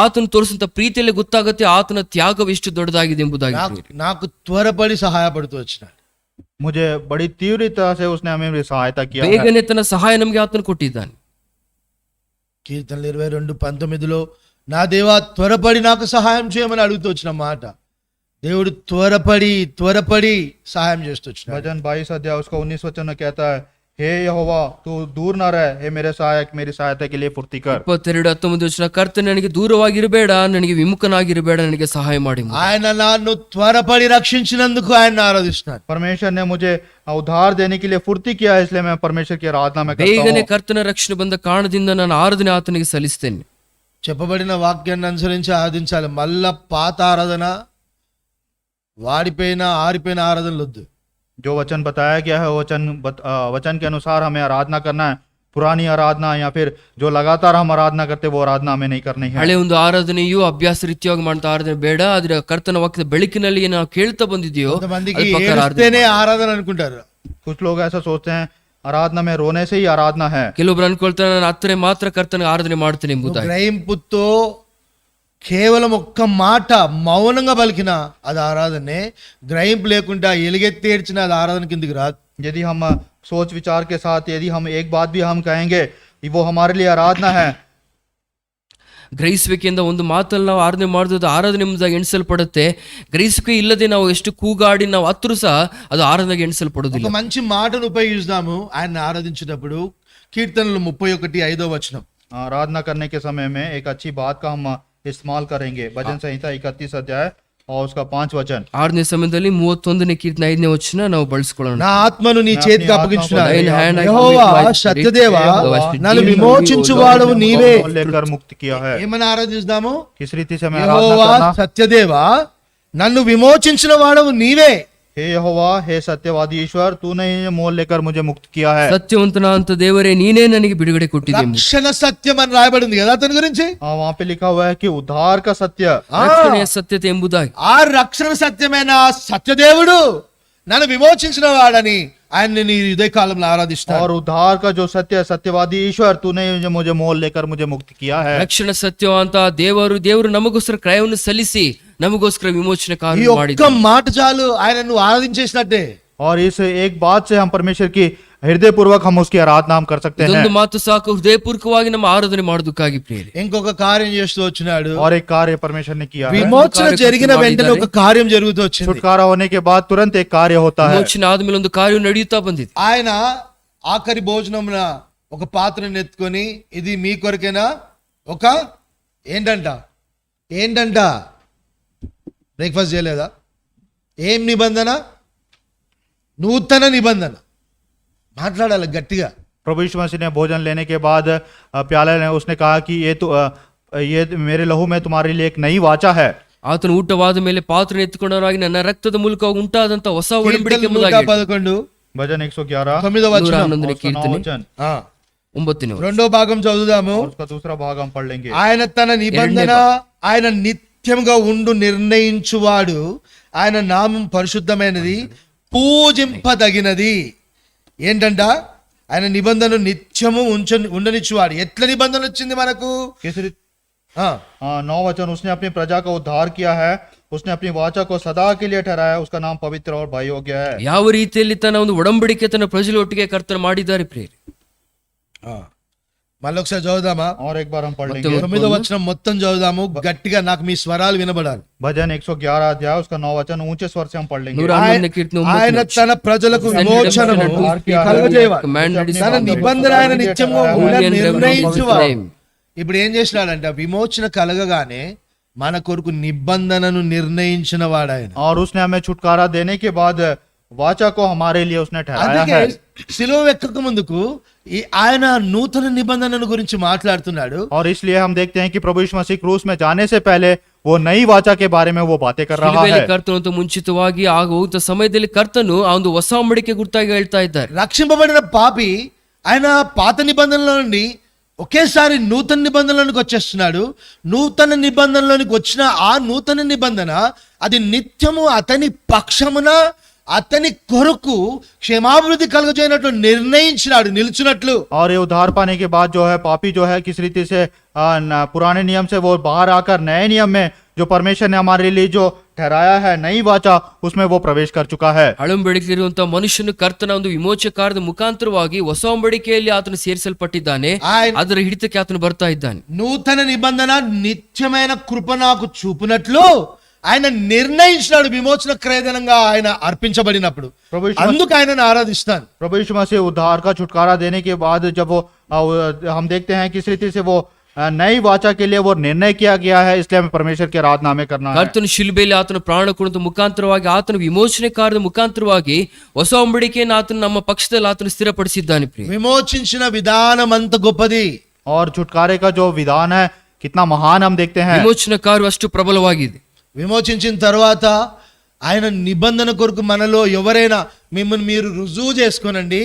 ಆತನು ತೋರಿಸಿದಂತ ಪ್ರೀತಿಯಲ್ಲಿ ಗೊತ್ತಾಗುತ್ತೆ ಆತನ ತ್ಯಾಗವು ಎಷ್ಟು ದೊಡ್ಡದಾಗಿದೆ ಎಂಬುದಾಗಿ. నాకు త్వరపడి సహాయపడుతూ వచ్చినాడు. मुझे बड़ी तीव्रता से उसने हमें सहायता किया है। ಬೇಗನೆ ತನ್ನ ಸಹಾಯ ನಮಗೆ ಆತನು ಕೊಟ್ಟಿದ್ದಾನೆ. కీర్తనలు 22:19 నా దేవా త్వరపడి నాకు సహాయం చేయమని అడుగుతూ వచ్చిన మాట, దేవుడు త్వరపడి సహాయం చేస్తూ వచ్చినాడు. भजन 22 अध्याय उसका 19 वचन में कहता है, हे यहोवा तू दूर न रह, हे मेरे सहायक मेरी सहायता के लिए फुर्ती कर। 22:19 ಕರ್ತನೇ, ನನಗೆ ದೂರವಾಗಿರಬೇಡ, ನನಗೆ ವಿಮುಖನಾಗಿರಬೇಡ, ನನಗೆ ಸಹಾಯ ಮಾಡಿ. ఆయన నన్ను త్వరపడి రక్షించినందుకు ఆయన ఆరాధిస్తున్నాను. परमेश्वर ने मुझे उद्धार देने के लिए फुर्ती किया है, इसलिए मैं परमेश्वर की आराधना में करता ಬೇಗನೆ हूं। ಕರ್ತನ ರಕ್ಷಣೆ ಬಂದ ಕಾರಣದಿಂದ ನಾನು ಆರಾಧನೆ ಆತನಿಗೆ ಸಲ್ಲಿಸ್ತೇನೆ. చెప్పబడిన వాక్యాన్ని అనుసరించి ఆరాధించాలి. మళ్ళా పాత ఆరాధన, వాడిపోయిన ఆరిపోయిన ఆరాధనలు వద్దు. जो वचन बताया गया है वचन के अनुसार हमें आराधना करना है। पुरानी आराधना या फिर जो लगातार हम आराधना करते वो आराधना हमें नहीं करनी है। ಹಳೆ ಒಂದು ಆರಾಧನೆಯು ಅಭ್ಯಾಸ ರೀತಿಯಾಗಿ ಮಾಡ್ತಾ ಆರಾಧನೆ ಬೇಡ. ಆದ್ರೆ ಕರ್ತನ ವಾಕ್ಯದ ಬೆಳಕಿನಲ್ಲಿ ನಾವು ಕೇಳ್ತಾ ಬಂದಿದೆಯೋ కొంతమందికి ఏడుస్తేనే ఆరాధన అనుకుంటారు. कुछ लोग ऐसा सोचते हैं आराधना में रोने से ही आराधना है। ಕೆಲವೊಬ್ರು ಅನ್ಕೊಳ್ತಾರೆ ನಾನು ಹತ್ತನೇ ಮಾತ್ರ ಕರ್ತನ ಆರಾಧನೆ ಮಾಡ್ತೇನೆ ಎಂಬುದಾಗಿ. గ్రహింపుతో కేవలం ఒక్క మాట మౌనంగా పలికిన అది ఆరాధనే, గ్రహింపు లేకుండా ఎలుగెత్తి ఏడ్చిన అది ఆరాధన కిందికి రాదు. यदि हम सोच विचार के साथ यदि हम एक बात भी हम कहेंगे वो हमारे लिए आराधना है। ಗ್ರಹಿಸುವಿಕೆಯಿಂದ ಒಂದು ಮಾತಲ್ಲಿ ನಾವು ಆರಾಧನೆ ಮಾಡಿದ್ರೆ ಆರಾಧನೆ ಎಂಬುದಾಗಿ ಎಣಿಸಲ್ಪಡುತ್ತೆ. ಗ್ರಹಿಸುವಿಕೆ ಇಲ್ಲದೆ ನಾವು ಎಷ್ಟು ಕೂಗಾಡಿ ನಾವು ಹತ್ತರೂ ಸಹ ಅದು ಆರಾಧನೆಗೆ ಎಣಿಸಲ್ಪಡುವುದಿಲ್ಲ. ఒక మంచి మాటను ఉపయోగిస్తాము ఆయన ఆరాధించేటప్పుడు. కీర్తనలు 31:5 आराधना करने के समय में एक अच्छी बात का हम इस्तेमाल करेंगे। भजन संहिता 31 अध्याय और उसका 5 वचन। ಆರನೇ ಸಮಯದಲ್ಲಿ 31ನೇ ಕೀರ್ತನೆ 5ನೇ ವಚನ ನಾವು ಬಳಸಿಕೊಳ್ಳೋಣ. నా ఆత్మను నీ చేతికి అప్పగించున్నాను, Thine hand I Jehovah commit my spirit, Satyadeva Yehova, నన్ను విమోచించువాడవు నీవే. लेकर मुक्त किया है। ఏమని ఆరాధిస్తాము? किस रीति से हमें आराधना యెహోవా करना? సత్యదేవా నన్ను విమోచించిన వాడవు నీవే. हे यहोवा, हे सत्यवादी ईश्वर, तूने ही मोल लेकर मुझे मुक्त किया है। ಸತ್ಯವಂತನ ಅಂತ ದೇವರೇ ನೀನೇ ನನಗೆ ಬಿಡುಗಡೆ ಕೊಟ್ಟಿದ್ದೀಯ. రక్షణ సత్యం అని రాయబడింది కదా అతని గురించి. वहाँ पे लिखा हुआ है कि उद्धार का सत्य, ರಕ್ಷಣೆಯ ಸತ್ಯತೆ ಎಂಬುದಾಗಿ. ఆ రక్షణ సత్యమైన సత్యదేవుడు నన్ను విమోచించిన వాడని ఆయన్ని నీ హృదయకాలంలో ఆరాధిస్తాను. और उद्धार का जो सत्य है, सत्यवादी ईश्वर, तूने मुझे मोल लेकर मुझे मुक्त किया है. ರಕ್ಷಣ ಸತ್ಯವಂತ ದೇವರು ನಮಗೋಸ್ಕರ ಕ್ರಯವನ್ನು ಸಲ್ಲಿಸಿ ನಮಗೋಸ್ಕರ ವಿಮೋಚನೆ ఈ ಕಾರ್ಯ ఒక్క ಮಾಡಿದ್ದಾರೆ. మాట చాలు ఆయన నువ్వు ఆరాధించేసినట్టే. और इस एक बात से हम परमेश्वर की हृदय पूर्वक हम उसकी आराधना हम कर सकते हैं. ಇದೊಂದು ಮಾತು ಸಾಕು ಹೃದಯಪೂರ್ವಕವಾಗಿ ನಮ್ಮ ಆರಾಧನೆ ಮಾಡೋದಕ್ಕಾಗಿ ಪ್ರಿಯರೇ. ఇంకొక కార్యం చేస్తూ వచ్చినాడు. और एक कार्य परमेश्वर ने किया है. విమోచన జరిగిన వెంటనే ఒక కార్యం జరుగుతూ వచ్చింది. छुटकारा होने के बाद तुरंत एक कार्य होता है. విమోచన ఆದ್ಮೇಲೆ ಒಂದು ಕಾರ್ಯ ನಡೆಯುತ್ತಾ ಬಂದಿದೆ. ఆయన ఆఖరి భోజనమున ఒక పాత్రను ఎత్తుకొని ఇది మీ కొరకేనా ఒక ఏంటంట బ్రేక్ఫాస్ట్ చేయలేదా? ఏం నిబంధన? నూతన నిబంధన. మాట్లాడాలి గట్టిగా. प्रभु यीशु मसीह ने भोजन लेने के बाद प्याला ने उसने कहा कि ये मेरे लहू में तुम्हारे लिए एक नई वाचा है. ಆತನು ಊಟವಾದ ಮೇಲೆ ಪಾತ್ರೆ ಎತ್ತುಕೊಂಡವರಾಗಿ ನನ್ನ ರಕ್ತದ ಮೂಲಕ ಉಂಟಾದಂತ ಹೊಸ ಒಡಂಬಡಿಕೆ ಎಂಬುದಾಗಿ ಹೇಳಿದ. 11 भजन 111 9వ వచనం. 111ನೇ కీರ್ತನೆ वचन 9ನೇ ವಚನ. రెండో భాగం చదువుదాము. और उसका दूसरा भाग हम पढ़ लेंगे. ఆయన తన నిబంధన ఆయన నిత్యముగా ఉండు నిర్ణయించువాడు. ఆయన నామం పరిశుద్ధమైనది, పూజింపదగినది. ఏంటంట? ఆయన నిబంధన నిత్యము ఉండనిచ్చువాడు. ఎట్లా నిబంధన వచ్చింది మనకు? किस रीत ఆ, 9 वचन, उसने अपनी प्रजा का उद्धार किया है, उसने अपनी वाचा को सदा के लिए ठहराया, उसका नाम पवित्र और भय योग्य है. ಯಾವ ರೀತಿಯಲ್ಲಿ ತನ್ನ ಒಂದು ಒಡಂಬಡಿಕೆ ತನ್ನ ಪ್ರಜల ಒಟ್ಟಿಗೆ ಕರ್ತನ ಮಾಡಿದ್ದಾರೆ ಪ್ರಿಯರೇ. ఆ. మళ్ళీ ఒకసారి చదువుదామా? और एक बार हम पढ़ लेंगे. 9వ వచనం మొత్తం చదువుదాము గట్టిగా, నాకు మీ స్వరాలు వినబడాలి. भजन 111 अध्याय उसका 9 वचन ऊंचे स्वर से हम पढ़ लेंगे. 111ನೇ కీర్తನೆ 9ನೇ ఆయన వచనం. తన ప్రజలకు విమోచనము కలుగజేయవాడు. తన నిబంధన ఆయన నిత్యంగా నిర్ణయించువాడు. ఇప్పుడు ఏం చేసినాడంట? విమోచన కలగగానే మన కొరకు నిబంధనను నిర్ణయించిన వాడు ఆయన. और उसने हमें छुटकारा देने के बाद वाचा को हमारे लिए उसने ठहराया అందుకే है. సిలువ ఎక్కక ముందుకు ఆయన నూతన నిబంధనను గురించి మాట్లాడుతున్నాడు. और इसलिए हम देखते हैं कि प्रभु यीशु मसीह क्रूस में जाने से पहले वो नई वाचा के बारे में वो बातें कर रहा ಶಿಲುಬೆಯಲ್ಲಿ है. ಕರ್ತನು ಅಂತ ಮುಂಚಿತವಾಗಿ ಆಗ ಹೋದ ಸಮಯದಲ್ಲಿ ಕರ್ತನು ಆ ಒಂದು ಹೊಸ ಒಡಂಬಡಿಕೆ ಗುರುತಾಗಿ ಹೇಳ್ತಾ ಇದ್ದಾರೆ. రక్షింపబడిన పాపి ఆయన పాత నిబంధనల నుండి ఒకేసారి నూతన నిబంధనలోనికి వచ్చేస్తున్నాడు. నూతన నిబంధనలోనికి వచ్చిన ఆ నూతన నిబంధన అది నిత్యము అతని పక్షమున అతని కొరకు క్షేమాభివృద్ధి కలుగజేయనట్లు నిర్ణయించినాడు, నిలుచున్నట్లు. और ये उद्धार पाने के बाद जो है पापी जो है किस रीति से पुराने नियम से वो बाहर आकर नए नियम में जो परमेश्वर ने हमारे लिए जो ठहराया है नई वाचा, उसमें वो प्रवेश कर चुका है. ಹಳಂಬಡಿಕೆಯಿರುವಂತಹ ಮನುಷ್ಯನು ಕರ್ತನ ಒಂದು ವಿಮೋಚಕ ಕಾರ್ಯದ ಮುಖಾಂತರವಾಗಿ ಹೊಸ ಒಡಂಬಡಿಕೆಯಲ್ಲಿ ಆತನು ಸೇರಿಸಲ್ಪಟ್ಟಿದ್ದಾನೆ. ಅದರ ಹಿಡಿತಕ್ಕೆ ಆತನು ಬರ್ತಾ ಇದ್ದಾನೆ. నూతన నిబంధన నిత్యమైన కృప నాకు చూపునట్లు ఆయన నిర్ణయించినాడు. విమోచన క్రయధనంగా ఆయన అర్పించబడినప్పుడు అందుకు ఆయనను ఆరాధిస్తాను. प्रभु यीशु मसीह उद्धार का छुटकारा देने के बाद जब वो हम देखते हैं किस रीति से वो नई वाचा के लिए वो निर्णय किया गया है, इसलिए हमें परमेश्वर की आराधना में करना है. ಕರ್ತನು ಶಿಲುಬೆಯಲ್ಲಿ ಆತನ ಪ್ರಾಣ ಕೊಡುವಂತ ಮುಖಾಂತರವಾಗಿ ಆತನ ವಿಮೋಚನೆ ಕಾರ್ಯದ ಮುಖಾಂತರವಾಗಿ ಹೊಸ ಒಡಂಬಡಿಕೆಯನ್ನು ಆತನು ನಮ್ಮ ಪಕ್ಷದಲ್ಲಿ ಆತನು ಸ್ಥಿರಪಡಿಸಿದ್ದಾನೆ ಪ್ರಿಯ. విమోచించిన విధానం అంత గొప్పది. और छुटकारे का जो विधान है कितना महान हम देखते हैं. ವಿಮೋಚನ ಕಾರ್ಯ ಅಷ್ಟು ಪ್ರಬಲವಾಗಿದೆ. విమోచించిన తర్వాత ఆయన నిబంధన కొరకు మనలో ఎవరైనా మిమ్మల్ని మీరు రుజువు చేసుకోనండి,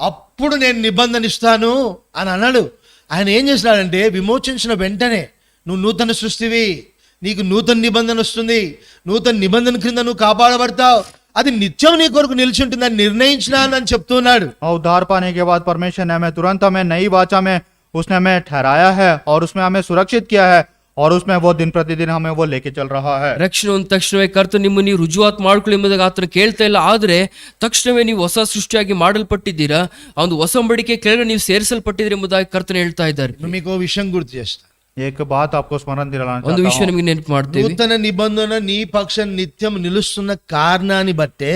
అప్పుడు నేను నిబంధన ఇస్తాను అని అన్నాడు. ఆయన ఏం చేసినాడంటే విమోచించిన వెంటనే నువ్వు నూతన సృష్టివి, నీకు నూతన నిబంధన వస్తుంది, నూతన నిబంధన క్రింద నువ్వు కాపాడబడతావు, అది నిత్యం నీ కొరకు నిలిచి ఉంటుందని నిర్ణయించినాను అని చెప్తున్నాడు. और उद्धार पाने के बाद परमेश्वर ने हमें तुरंत हमें नई वाचा में उसने हमें ठहराया है और उसमें हमें सुरक्षित किया है और उसमें वो दिन प्रतिदिन हमें वो लेके चल रहा है. ರಕ್ಷಣೆ ಒಂದ ತಕ್ಷಣವೇ ಕರ್ತನು ನಿಮ್ಮನ್ನು ನೀವು ರುಜುವಾತ್ ಮಾಡ್ಕೊಳ್ಳಿ ಎಂಬುದಾಗಿ ಆತನು ಕೇಳ್ತಾ ಇಲ್ಲ. ಆದ್ರೆ ತಕ್ಷಣವೇ ನೀವು ಹೊಸ ಸೃಷ್ಟಿಯಾಗಿ ಮಾಡಲ್ಪಟ್ಟಿದ್ದೀರಾ, ಆ ಒಂದು ಹೊಸ ಒಡಂಬಡಿಕೆ ಕೆಳಗೆ ನೀವು ಸೇರಿಸಲ್ಪಟ್ಟಿದ್ದೀರಿ ಎಂಬುದಾಗಿ ಕರ್ತನು ಹೇಳ್ತಾ ಇದ್ದಾರೆ. మీకు ఓ విషయం గుర్తు చేస్తా. एक बात आपको स्मरण दिलाना ಒಂದು चाहता ವಿಷಯ हूं. ನಿಮಗೆ ನೆನಪು ಮಾಡ್ತೀವಿ. నూతన నిబంధన నీ పక్షం నిత్యం నిలుస్తున్న కారణాన్ని బట్టే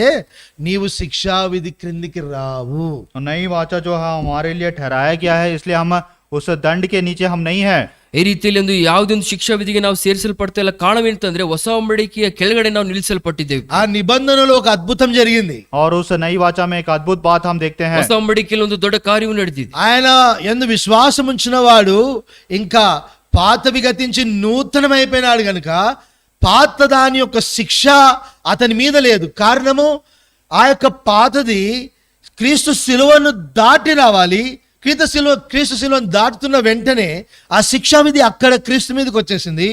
నీవు శిక్షావిధి క్రిందికి రావు. नई वाचा जो है हमारे लिए ठहराया गया है, इसलिए हम उस दंड के नीचे हम नहीं है. ಈ ರೀತಿಯಲ್ಲಿ ಒಂದು ಯಾವುದೊಂದು ಶಿಕ್ಷಾ ವಿಧಿಗೆ ನಾವು ಸೇರಿಸಲ್ಪಡ್ತಾ ಇಲ್ಲ. ಕಾರಣವೇಂತಂದ್ರೆ ಹೊಸ ಒಡಂಬಡಿಕೆಯ ಕೆಳಗಡೆ ನಾವು ನಿಲ್ಲಿಸಲ್ಪಟ್ಟಿದ್ದೇವೆ. ఆ నిబంధనలో ఒక అద్భుతం జరిగింది. और उस नई वाचा में एक अद्भुत बात हम देखते हैं. ಹೊಸ ಒಡಂಬಡಿಕೆಯಲ್ಲಿ ಒಂದು ದೊಡ್ಡ ಕಾರ್ಯವು ನಡೆದಿದೆ. ఆయన యందు విశ్వాసం ఉంచిన వాడు ఇంకా పాతవి గతించి నూతనమైపోయినాడు గనుక పాత దాని యొక్క శిక్ష అతని మీద లేదు. కారణము ఆ యొక్క పాతది క్రీస్తు శిలువను దాటి రావాలి. క్రీస్తు శిలువను దాటుతున్న వెంటనే ఆ శిక్షా విధి అక్కడ క్రీస్తు మీదకి వచ్చేసింది.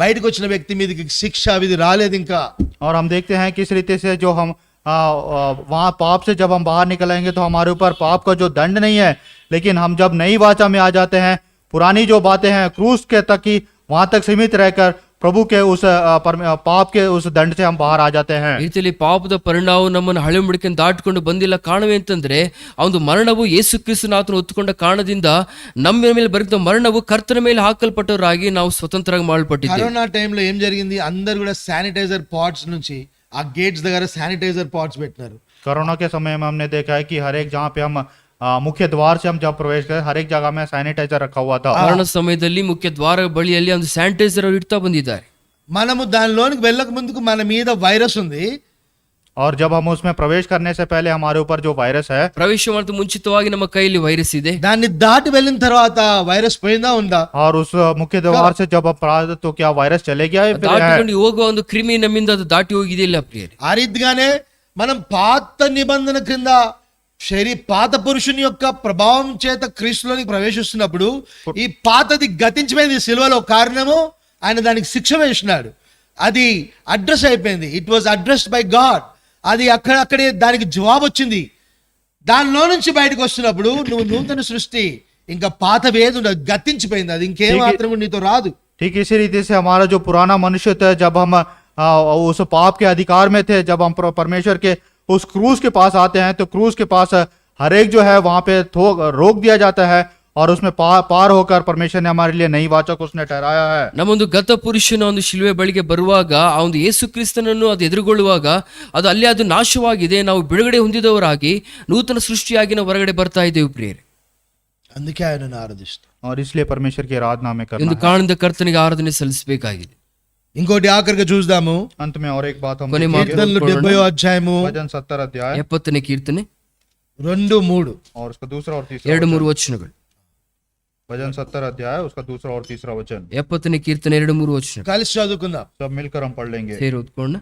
బయటకు వచ్చిన వ్యక్తి మీదకి శిక్షా విధి రాలేదు ఇంకా. और हम देखते हैं किस रीति से जो हम वहाँ पाप से जब हम बाहर निकलेंगे तो हमारे ऊपर पाप का जो दंड नहीं है, लेकिन हम जब नई वाचा में आ जाते हैं, पुरानी जो बातें हैं क्रूस के तक की वहां तक सीमित रहकर प्रभु के उस पाप के उस दंड से हम बाहर आ जाते हैं। ಈ ರೀತಿಯಲ್ಲಿ ಪಾಪದ ಪರಿಣಾಮ ನಮ್ಮನ್ನು ಹಳೆ ಮುಡಿಕೊಂಡು ದಾಟ್ಕೊಂಡು ಬಂದಿಲ್ಲ. ಕಾರಣವೇ ಅಂತಂದ್ರೆ ಆ ಒಂದು ಮರಣವು ಯೇಸು ಕ್ರಿಸ್ತನ ಆತನು ಹೊತ್ತುಕೊಂಡ ಕಾರಣದಿಂದ ನಮ್ಮ ಮೇಲೆ ಬರೆದ ಮರಣವು ಕರ್ತನ ಮೇಲೆ ಹಾಕಲ್ಪಟ್ಟವರಾಗಿ ನಾವು ಸ್ವತಂತ್ರವಾಗಿ ಮಾಡಲ್ಪಟ್ಟಿದ್ದೇವೆ. కరోనా టైంలో ఏం జరిగింది, అందరు కూడా శానిటైజర్ పాట్స్ నుంచి ఆ గేట్స్ దగ్గర శానిటైజర్ పాట్స్ పెట్టినారు. कोरोना के समय में हमने देखा है कि हर एक जहाँ पे हम मुख्य द्वार से हम जब प्रवेश करें हर एक जगह में सैनिटाइजर रखा हुआ था। ಮರಣ ಸಮಯದಲ್ಲಿ ಮುಖ್ಯ ದ್ವಾರ ಬಳಿಯಲ್ಲಿ ಒಂದು ಸ್ಯಾನಿಟೈಸರ್ ಅವರು ಇಡ್ತಾ ಬಂದಿದ್ದಾರೆ. మనము దానిలోనికి వెళ్ళక ముందుకు మన మీద వైరస్ ఉంది. और जब हम उसमें प्रवेश करने से पहले हमारे ऊपर जो वायरस है, ಪ್ರವೇಶ ಮಾಡಿದ ಮುಂಚಿತವಾಗಿ ನಮ್ಮ ಕೈಯಲ್ಲಿ ವೈರಸ್ ಇದೆ. దాన్ని దాటి వెళ్ళిన తర్వాత వైరస్ పోయిందా ఉందా? और उस मुख्य द्वार से जब हम प्राप्त तो क्या वायरस चले गया है? फिर है। ದಾಟಿಕೊಂಡು ಹೋಗುವ ಒಂದು ಕ್ರಿಮಿ ನಮ್ಮಿಂದ ಅದು ದಾಟಿ ಹೋಗಿದೆ ಇಲ್ಲ ಪ್ರಿಯರೇ. ఆ రీతిగానే మనం పాత నిబంధన క్రింద పాత పురుషుని యొక్క ప్రభావం చేత క్రీస్తులోనికి ప్రవేశిస్తున్నప్పుడు ఈ పాతది గతించిపోయింది సిలువలో. కారణము ఆయన దానికి శిక్ష వేసినాడు, అది అడ్రస్ అయిపోయింది. It was addressed by God. అది అక్కడే దానికి జవాబు వచ్చింది. దానిలో నుంచి బయటకు వస్తున్నప్పుడు నువ్వు నూతన సృష్టి, ఇంకా పాత వేదు గతించిపోయింది, అది ఇంకేం మాత్రం నీతో రాదు. ठीक इसी रीति से हमारा जो पुराना मनुष्य था, जब हम उस पाप के अधिकार में थे, जब हम परमेश्वर के उस क्रूस के पास आते हैं तो क्रूस के पास हर एक जो है वहां पे रोक दिया जाता है और उसमें पार होकर परमेश्वर ने हमारे लिए नई वाचक उसने ठहराया है। ನಮ್ಮೊಂದು ಗತ ಪುರುಷನ ಒಂದು ಶಿಲುವೆ ಬಳಿಗೆ ಬರುವಾಗ ಆ ಒಂದು ಯೇಸು ಕ್ರಿಸ್ತನನ್ನು ಅದು ಎದುರುಗೊಳ್ಳುವಾಗ ಅದು ಅಲ್ಲಿ ಅದು ನಾಶವಾಗಿದೆ, ನಾವು ಬಿಡುಗಡೆ ಹೊಂದಿದವರಾಗಿ ನೂತನ ಸೃಷ್ಟಿಯಾಗಿ ನಾವು ಹೊರಗಡೆ ಬರ್ತಾ ಇದ್ದೇವೆ ಪ್ರಿಯರೇ. అందుకే ఆయనను ఆరాధిస్తాం. और इसलिए परमेश्वर की आराधना में करना ಎಂದು है। ಕಾಣದ ಕರ್ತನಿಗೆ ಆರಾಧನೆ ಸಲ್ಲಿಸಬೇಕಾಗಿದೆ. ఇంకోటి ఆఖరిగా చూద్దాము. अंत में और एक बात हम కొనే देखेंगे। కీర్తనలు 70వ అధ్యాయము भजन 70 अध्याय 70ನೇ ಕೀರ್ತನೆ 2-3. और उसका दूसरा और तीसरा 2-3 वचन। ವಚನಗಳು. भजन 70 अध्याय उसका दूसरा और तीसरा वचन 70ನೇ ಕೀರ್ತನೆ 2-3 ವಚನಗಳು. కలిసి చదువుకుందాం. सब मिलकर हम पढ़ लेंगे। ಸೇರಿ ಓದ್ಕೊಳ್ಳೋಣ.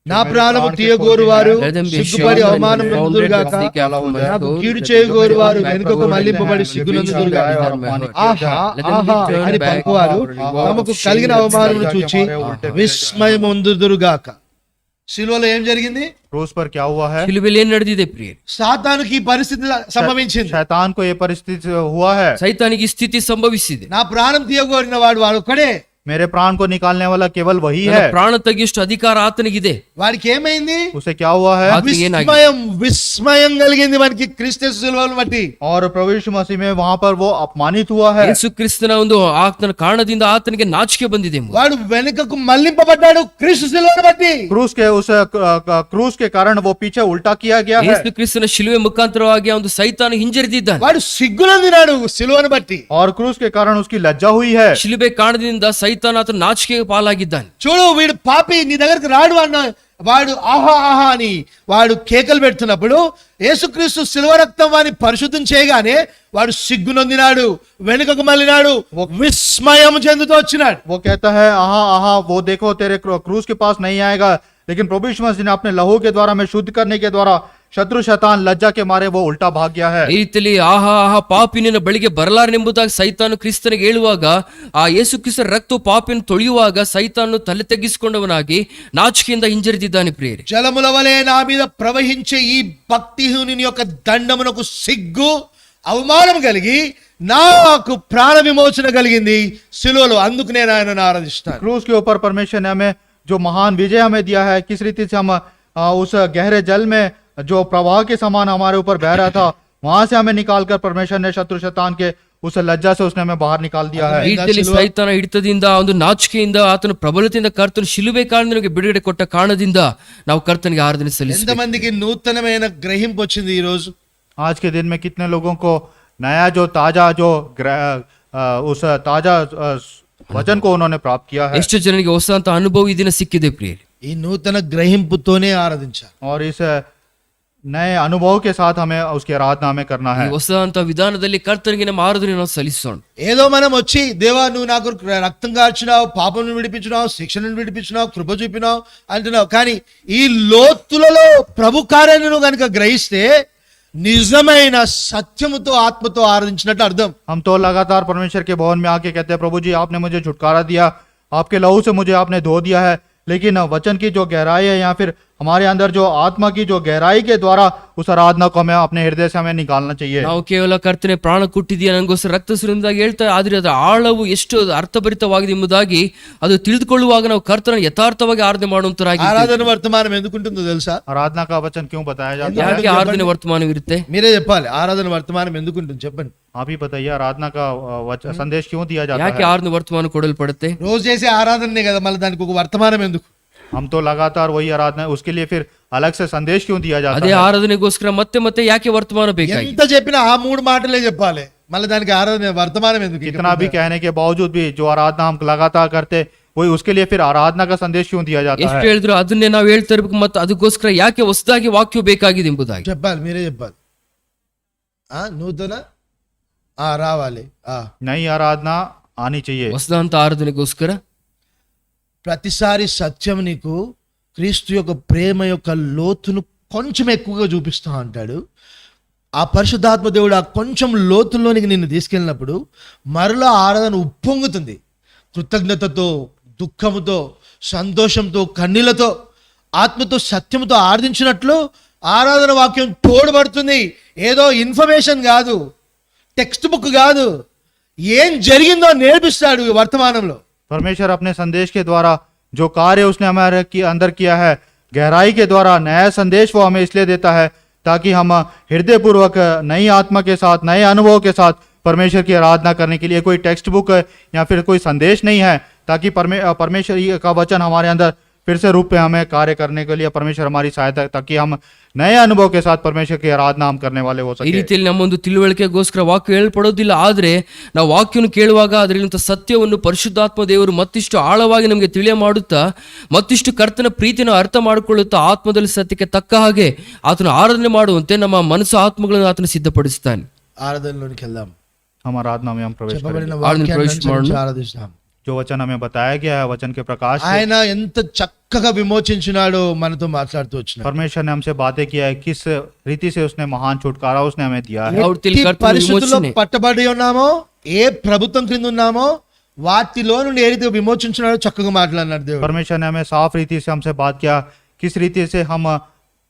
నా ప్రాణము తీయగోరు వారు సిగ్గుపడి అవమానం పొందుదురుగాక, నాకు కీడు చేయగోరు వారు వెనుకకు మళ్లింపబడి సిగ్గునందుదురుగాక. ఆహా ఆహా అని పలుకువారు తమకు కలిగిన అవమానమును చూచి విస్మయం పొందుదురుగాక. సిలువలో ఏం జరిగింది? क्रूस पर क्या हुआ है? ಶಿಲುಬೆಯಲ್ಲಿ ಏನ್ ನಡೆದಿದೆ ಪ್ರಿಯರೇ? సాతానుకి ఈ పరిస్థితి సంభవించింది. शैतान को ये परिस्थिति हुआ है। ಸೈತಾನಿಗೆ ಈ ಸ್ಥಿತಿ ಸಂಭವಿಸಿದೆ. నా ప్రాణం తీయగోరిన వాడు ఒక్కడే. मेरे प्राण को निकालने वाला केवल वही ನನ್ನ है। ಪ್ರಾಣ ತೆಗೆಯಷ್ಟು ಅಧಿಕಾರ ಆತನಿಗಿದೆ. వాడికి ఏమైంది? उसे क्या हुआ है? ఆతనికి ఏನಾಗಿದೆ? విస్మయం కలిగింది మనకి క్రీస్తు సిలువను బట్టి. और प्रभु यीशु मसीह में वहां पर वो अपमानित हुआ है। ಯೇಸು ಕ್ರಿಸ್ತನ ಒಂದು ಆತನ ಕಾರಣದಿಂದ ಆತನಿಗೆ ನಾಚಿಕೆ ಬಂದಿದೆ ಎಂಬುದು. వాడు వెనుకకు మళ్లింపబడ్డాడు క్రీస్తు సిలువను బట్టి. क्रूस के उस क्रूस के कारण वो पीछे उल्टा किया गया है। ಯೇಸು ಕ್ರಿಸ್ತನ ಶಿಲುವೆ ಮುಖಾಂತರವಾಗಿ ಆ ಒಂದು ಸೈತಾನ ಹಿಂಜರಿದಿದ್ದಾನೆ. వాడు సిగ్గునందినాడు సిలువను బట్టి. और क्रूस के कारण उसकी लज्जा हुई है। ಶಿಲುಬೆ ಕಾರಣದಿಂದ ಸೈತಾನ ಆತನ ನಾಚಿಕೆಗೆ ಪಾಲಾಗಿದ್ದಾನೆ. చూడు వీడు పాపి నీ దగ్గరకు రాడు అన్న వాడు ఆహా ఆహా అని వాడు కేకలు పెడుతున్నప్పుడు యేసుక్రీస్తు శిలువ రక్తం వాని పరిశుద్ధం చేయగానే వాడు సిగ్గునొందినాడు, వెనుకకు మళ్ళినాడు, విస్మయం చెందుతూ వచ్చినాడు. वो कहता है आहा आहा वो देखो तेरे क्रूस के पास नहीं आएगा, लेकिन प्रभु यीशु मसीह ने अपने लहू के द्वारा में शुद्ध करने के द्वारा शत्रु शैतान लज्जा के मारे वो उल्टा भाग गया है। ಈ ರೀತಿಯಲ್ಲಿ ಆಹಾ ಆಹಾ ಪಾಪಿ ನಿನ್ನ ಬಳಿಗೆ ಬರಲಾರನೆಂಬುದಾಗಿ ಸೈತಾನು ಕ್ರಿಸ್ತನಿಗೆ ಹೇಳುವಾಗ ಆ ಯೇಸು ಕ್ರಿಸ್ತರ ರಕ್ತವು ಪಾಪಿಯನ್ನು ತೊಳೆಯುವಾಗ ಸೈತಾನು ತಲೆ ತಗ್ಗಿಸಿಕೊಂಡವನಾಗಿ ನಾಚಿಕೆಯಿಂದ ಹಿಂಜರಿದಿದ್ದಾನೆ ಪ್ರಿಯರೇ. జలముల వలె నా మీద ప్రవహించే ఈ భక్తిహీనుని యొక్క దండమునకు సిగ్గు అవమానం కలిగి నాకు ప్రాణ విమోచన కలిగింది సిలువలో. అందుకు నేను ఆయనను ఆరాధిస్తాను. क्रूस के ऊपर परमेश्वर ने हमें जो महान विजय हमें दिया है, किस रीति से हम उस गहरे जल में जो प्रवाह के समान हमारे ऊपर बह रहा था वहां से हमें निकालकर परमेश्वर ने शत्रु शैतान के उस लज्जा से उसने हमें बाहर निकाल दिया है। ಈ ರೀತಿಯಲ್ಲಿ ಸೈತಾನ ಹಿಡಿತದಿಂದ ಒಂದು ನಾಚಿಕೆಯಿಂದ ಆತನ ಪ್ರಬಲತೆಯಿಂದ ಕರ್ತನು ಶಿಲುಬೆ ಕಾರಣದಿಂದ ನಮಗೆ ಬಿಡುಗಡೆ ಕೊಟ್ಟ ಕಾರಣದಿಂದ ನಾವು ಕರ್ತನಿಗೆ ಆರಾಧನೆ ಸಲ್ಲಿಸಬೇಕು. ఎంతమందికి నూతనమైన గ్రహింపు వచ్చింది ఈ రోజు? आज के दिन में कितने लोगों को नया जो ताजा जो उस ताजा वचन को उन्होंने प्राप्त किया है। ಎಷ್ಟು ಜನರಿಗೆ ಹೊಸ ಅಂತ ಅನುಭವ ಈ ದಿನ ಸಿಕ್ಕಿದೆ ಪ್ರಿಯರೇ. ఈ నూతన గ్రహింపుతోనే ఆరాధించాలి. और इस नए अनुभव के साथ हमें उसकी आराधना हमें करना ಈ है। ಹೊಸ ಅಂತ ವಿಧಾನದಲ್ಲಿ ಕರ್ತನಿಗೆ ನಮ್ಮ ಆರಾಧನೆ ನಾವು ಸಲ್ಲಿಸೋಣ. ఏదో మనం వచ్చి దేవా నువ్వు నాకు రక్తం కార్చినావు, పాపం విడిపించినావు, శిక్షను విడిపించినావు, కృప చూపినావు అంటున్నావు. కానీ ఈ లోతులలో ప్రభు కార్యాన్ని నువ్వు కనుక గ్రహిస్తే నిజమైన సత్యముతో ఆత్మతో ఆరాధించినట్టు అర్థం. हम तो लगातार परमेश्वर के भवन में आके कहते हैं प्रभु जी आपने मुझे छुटकारा दिया, आपके लहू से मुझे आपने धो दिया है, लेकिन वचन की जो गहराई है या फिर हमारे अंदर जो आत्मा की जो गहराई के द्वारा उस आराधना को हमें अपने हृदय से हमें निकालना चाहिए। ನಾವು ಕೇವಲ ಕರ್ತನೆ ಪ್ರಾಣ ಕೊಟ್ಟಿದೆಯಾ ನನಗೋಸ್ಕರ ರಕ್ತ ಸುರಿಯುವುದಾಗಿ ಹೇಳ್ತಾ ಆದ್ರೆ ಅದರ ಆಳವು ಎಷ್ಟು ಅರ್ಥಭರಿತವಾಗಿದೆ ಎಂಬುದಾಗಿ ಅದು ತಿಳಿದುಕೊಳ್ಳುವಾಗ ನಾವು ಕರ್ತನ ಯಥಾರ್ಥವಾಗಿ ಆರಾಧನೆ ಮಾಡುವಂತರಾಗಿ ఆరాధన వర్తమానం ఎందుకుంటుందో తెలుసా? आराधना का वचन क्यों बताया जाता है? ಯಾಕೆ ಆರಾಧನೆ ವರ್ತಮಾನವಿರುತ್ತೆ? మీరే చెప్పాలి. ఆరాధన వర్తమానం ఎందుకుంటుంది చెప్పండి. आप ही बताइए आराधना का संदेश क्यों दिया जाता ಯಾಕೆ है? ಆರಾಧನೆ ವರ್ತಮಾನ ಕೊಡಲ್ಪಡುತ್ತೆ? రోజు చేసే ఆరాధననే కదా, మళ్ళీ దానికి ఒక వర్తమానం ఎందుకు? हम तो लगातार वही आराधना, उसके लिए फिर अलग से संदेश क्यों दिया जाता ಅದೇ है? ಆರಾಧನೆಗೋಸ್ಕರ ಮತ್ತೆ ಮತ್ತೆ ಯಾಕೆ ವರ್ತಮಾನ ಬೇಕಾಗಿ? ఎంత చెప్పినా ఆ మూడు మాటలే చెప్పాలి, మళ్ళీ దానికి ఆరాధన వర్తమానం ఎందుకు? कितना भी कहने के बावजूद भी जो आराधना हम लगातार करते वही उसके लिए फिर आराधना का संदेश क्यों दिया जाता ಎಷ್ಟು है? ಹೇಳಿದ್ರು ಅದನ್ನೇ ನಾವು ಹೇಳ್ತಾ ಇರ್ಬೇಕು, ಮತ್ತೆ ಅದಕ್ಕೋಸ್ಕರ ಯಾಕೆ ಹೊಸದಾಗಿ ವಾಕ್ಯ ಬೇಕಾಗಿದೆ ಎಂಬುದಾಗಿ చెప్పాలి, మీరే చెప్పాలి. నూతన రావాలి. नई आराधना आनी चाहिए। ಹೊಸದಂತ ಆರಾಧನೆಗೋಸ್ಕರ ప్రతిసారి సత్యం నీకు క్రీస్తు యొక్క ప్రేమ యొక్క లోతును కొంచెం ఎక్కువగా చూపిస్తా అంటాడు. ఆ పరిశుద్ధాత్మ దేవుడు ఆ కొంచెం లోతుల్లోనికి నిన్ను తీసుకెళ్ళినప్పుడు మరలా ఆరాధన ఉప్పొంగుతుంది. కృతజ్ఞతతో, దుఃఖముతో, సంతోషంతో, కన్నీళ్లతో, ఆత్మతో, సత్యముతో ఆరాధించినట్లు ఆరాధన వాక్యం తోడ్పడుతుంది. ఏదో ఇన్ఫర్మేషన్ కాదు, టెక్స్ట్ బుక్ కాదు, ఏం జరిగిందో నేర్పిస్తాడు ఈ వర్తమానంలో. परमेश्वर अपने संदेश के द्वारा जो कार्य उसने हमारे अंदर किया है, गहराई के द्वारा नया संदेश वो हमें इसलिए देता है ताकि हम हृदय पूर्वक नई आत्मा के साथ, नए अनुभव के साथ परमेश्वर की आराधना करने के लिए कोई टेक्स्ट बुक या फिर कोई संदेश नहीं है, ताकि परमेश्वर का वचन हमारे अंदर फिर से रूप में हमें कार्य करने के लिए परमेश्वर हमारी सहायता, ताकि हम नए अनुभव के साथ परमेश्वर की आराधना हम करने वाले हो ಈ सके। ರೀತಿಯಲ್ಲಿ ನಮ್ಮೊಂದು ತಿಳುವಳಿಕೆಗೋಸ್ಕರ ವಾಕ್ಯ ಹೇಳ್ಪಡೋದಿಲ್ಲ, ಆದ್ರೆ ನಾವು ವಾಕ್ಯವನ್ನು ಕೇಳುವಾಗ ಅದರಿಂದ ಸತ್ಯವನ್ನು ಪರಿಶುದ್ಧಾತ್ಮ ದೇವರು ಮತ್ತಿಷ್ಟು ಆಳವಾಗಿ ನಮಗೆ ತಿಳಿಯ ಮಾಡುತ್ತಾ, ಮತ್ತಿಷ್ಟು ಕರ್ತನ ಪ್ರೀತಿಯನ್ನು ಅರ್ಥ ಮಾಡಿಕೊಳ್ಳುತ್ತಾ, ಆತ್ಮದಲ್ಲಿ ಸತ್ಯಕ್ಕೆ ತಕ್ಕ ಹಾಗೆ ಆತನ ಆರಾಧನೆ ಮಾಡುವಂತೆ ನಮ್ಮ ಮನಸ್ಸು ಆತ್ಮಗಳನ್ನು ಆತನ ಸಿದ್ಧಪಡಿಸ್ತಾನೆ. ఆరాధనలోనికి వెళ్దాం. हम आराधना में हम प्रवेश करेंगे। చెప్పబడిన ఆరాధన వాక్యాన్ని ప్రవేశించడం. అనుసరించి ఆరాధిస్తాం. जो वचन हमें बताया गया है वचन के प्रकाश से ఆయన ఎంత చక్కగా విమోచించినాడో మనతో మాట్లాడుతూ వచ్చినాడు. परमेश्वर ने हमसे बातें किया है, किस रीति से उसने महान छुटकारा उसने हमें दिया है। ప్రవృత్తిని ఎట్టి కర్తను పరిస్థితుల్లో విమోచనే. పట్టబడి ఉన్నామో, ఏ ప్రభుత్వం క్రింద ఉన్నామో వాటిలో నుండి ఏ రీతిగా విమోచించినాడో చక్కగా మాట్లాడినాడు దేవుడు. परमेश्वर ने हमें साफ रीति से हमसे बात किया, किस रीति से हम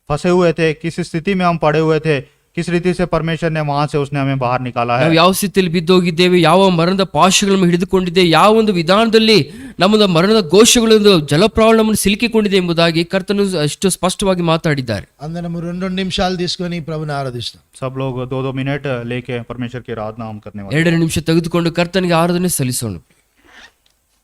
फंसे हुए थे, किस स्थिति में हम पड़े हुए थे, किस रीति से परमेश्वर ने वहां से उसने हमें बाहर निकाला है। ನಾವು ಯಾವ ಸ್ಥಿತಿಯಲ್ಲಿ ಬಿದ್ದೋಗಿದ್ದೇವೆ, ಯಾವ ಮರಣದ ಪಾಶಗಳನ್ನು ಹಿಡಿದುಕೊಂಡಿದೆ, ಯಾವ ಒಂದು ವಿಧಾನದಲ್ಲಿ ನಮ್ಮದು ಮರಣದ ಘೋಷಗಳೊಂದು ಜಲಪ್ರವಾಹ ನಮ್ಮನ್ನು ಸಿಲುಕಿಕೊಂಡಿದೆ ಎಂಬುದಾಗಿ ಕರ್ತನು ಅಷ್ಟು ಸ್ಪಷ್ಟವಾಗಿ ಮಾತಾಡಿದ್ದಾರೆ. అందరము 2 నిమిషాలు తీసుకొని ప్రభుని ఆరాధిస్తాం. सब लोग 2-2 मिनट लेके परमेश्वर की आराधना हम करने वाले हैं। 2 ನಿಮಿಷ ತೆಗೆದುಕೊಂಡು ಕರ್ತನಿಗೆ ಆರಾಧನೆ ಸಲ್ಲಿಸೋಣ.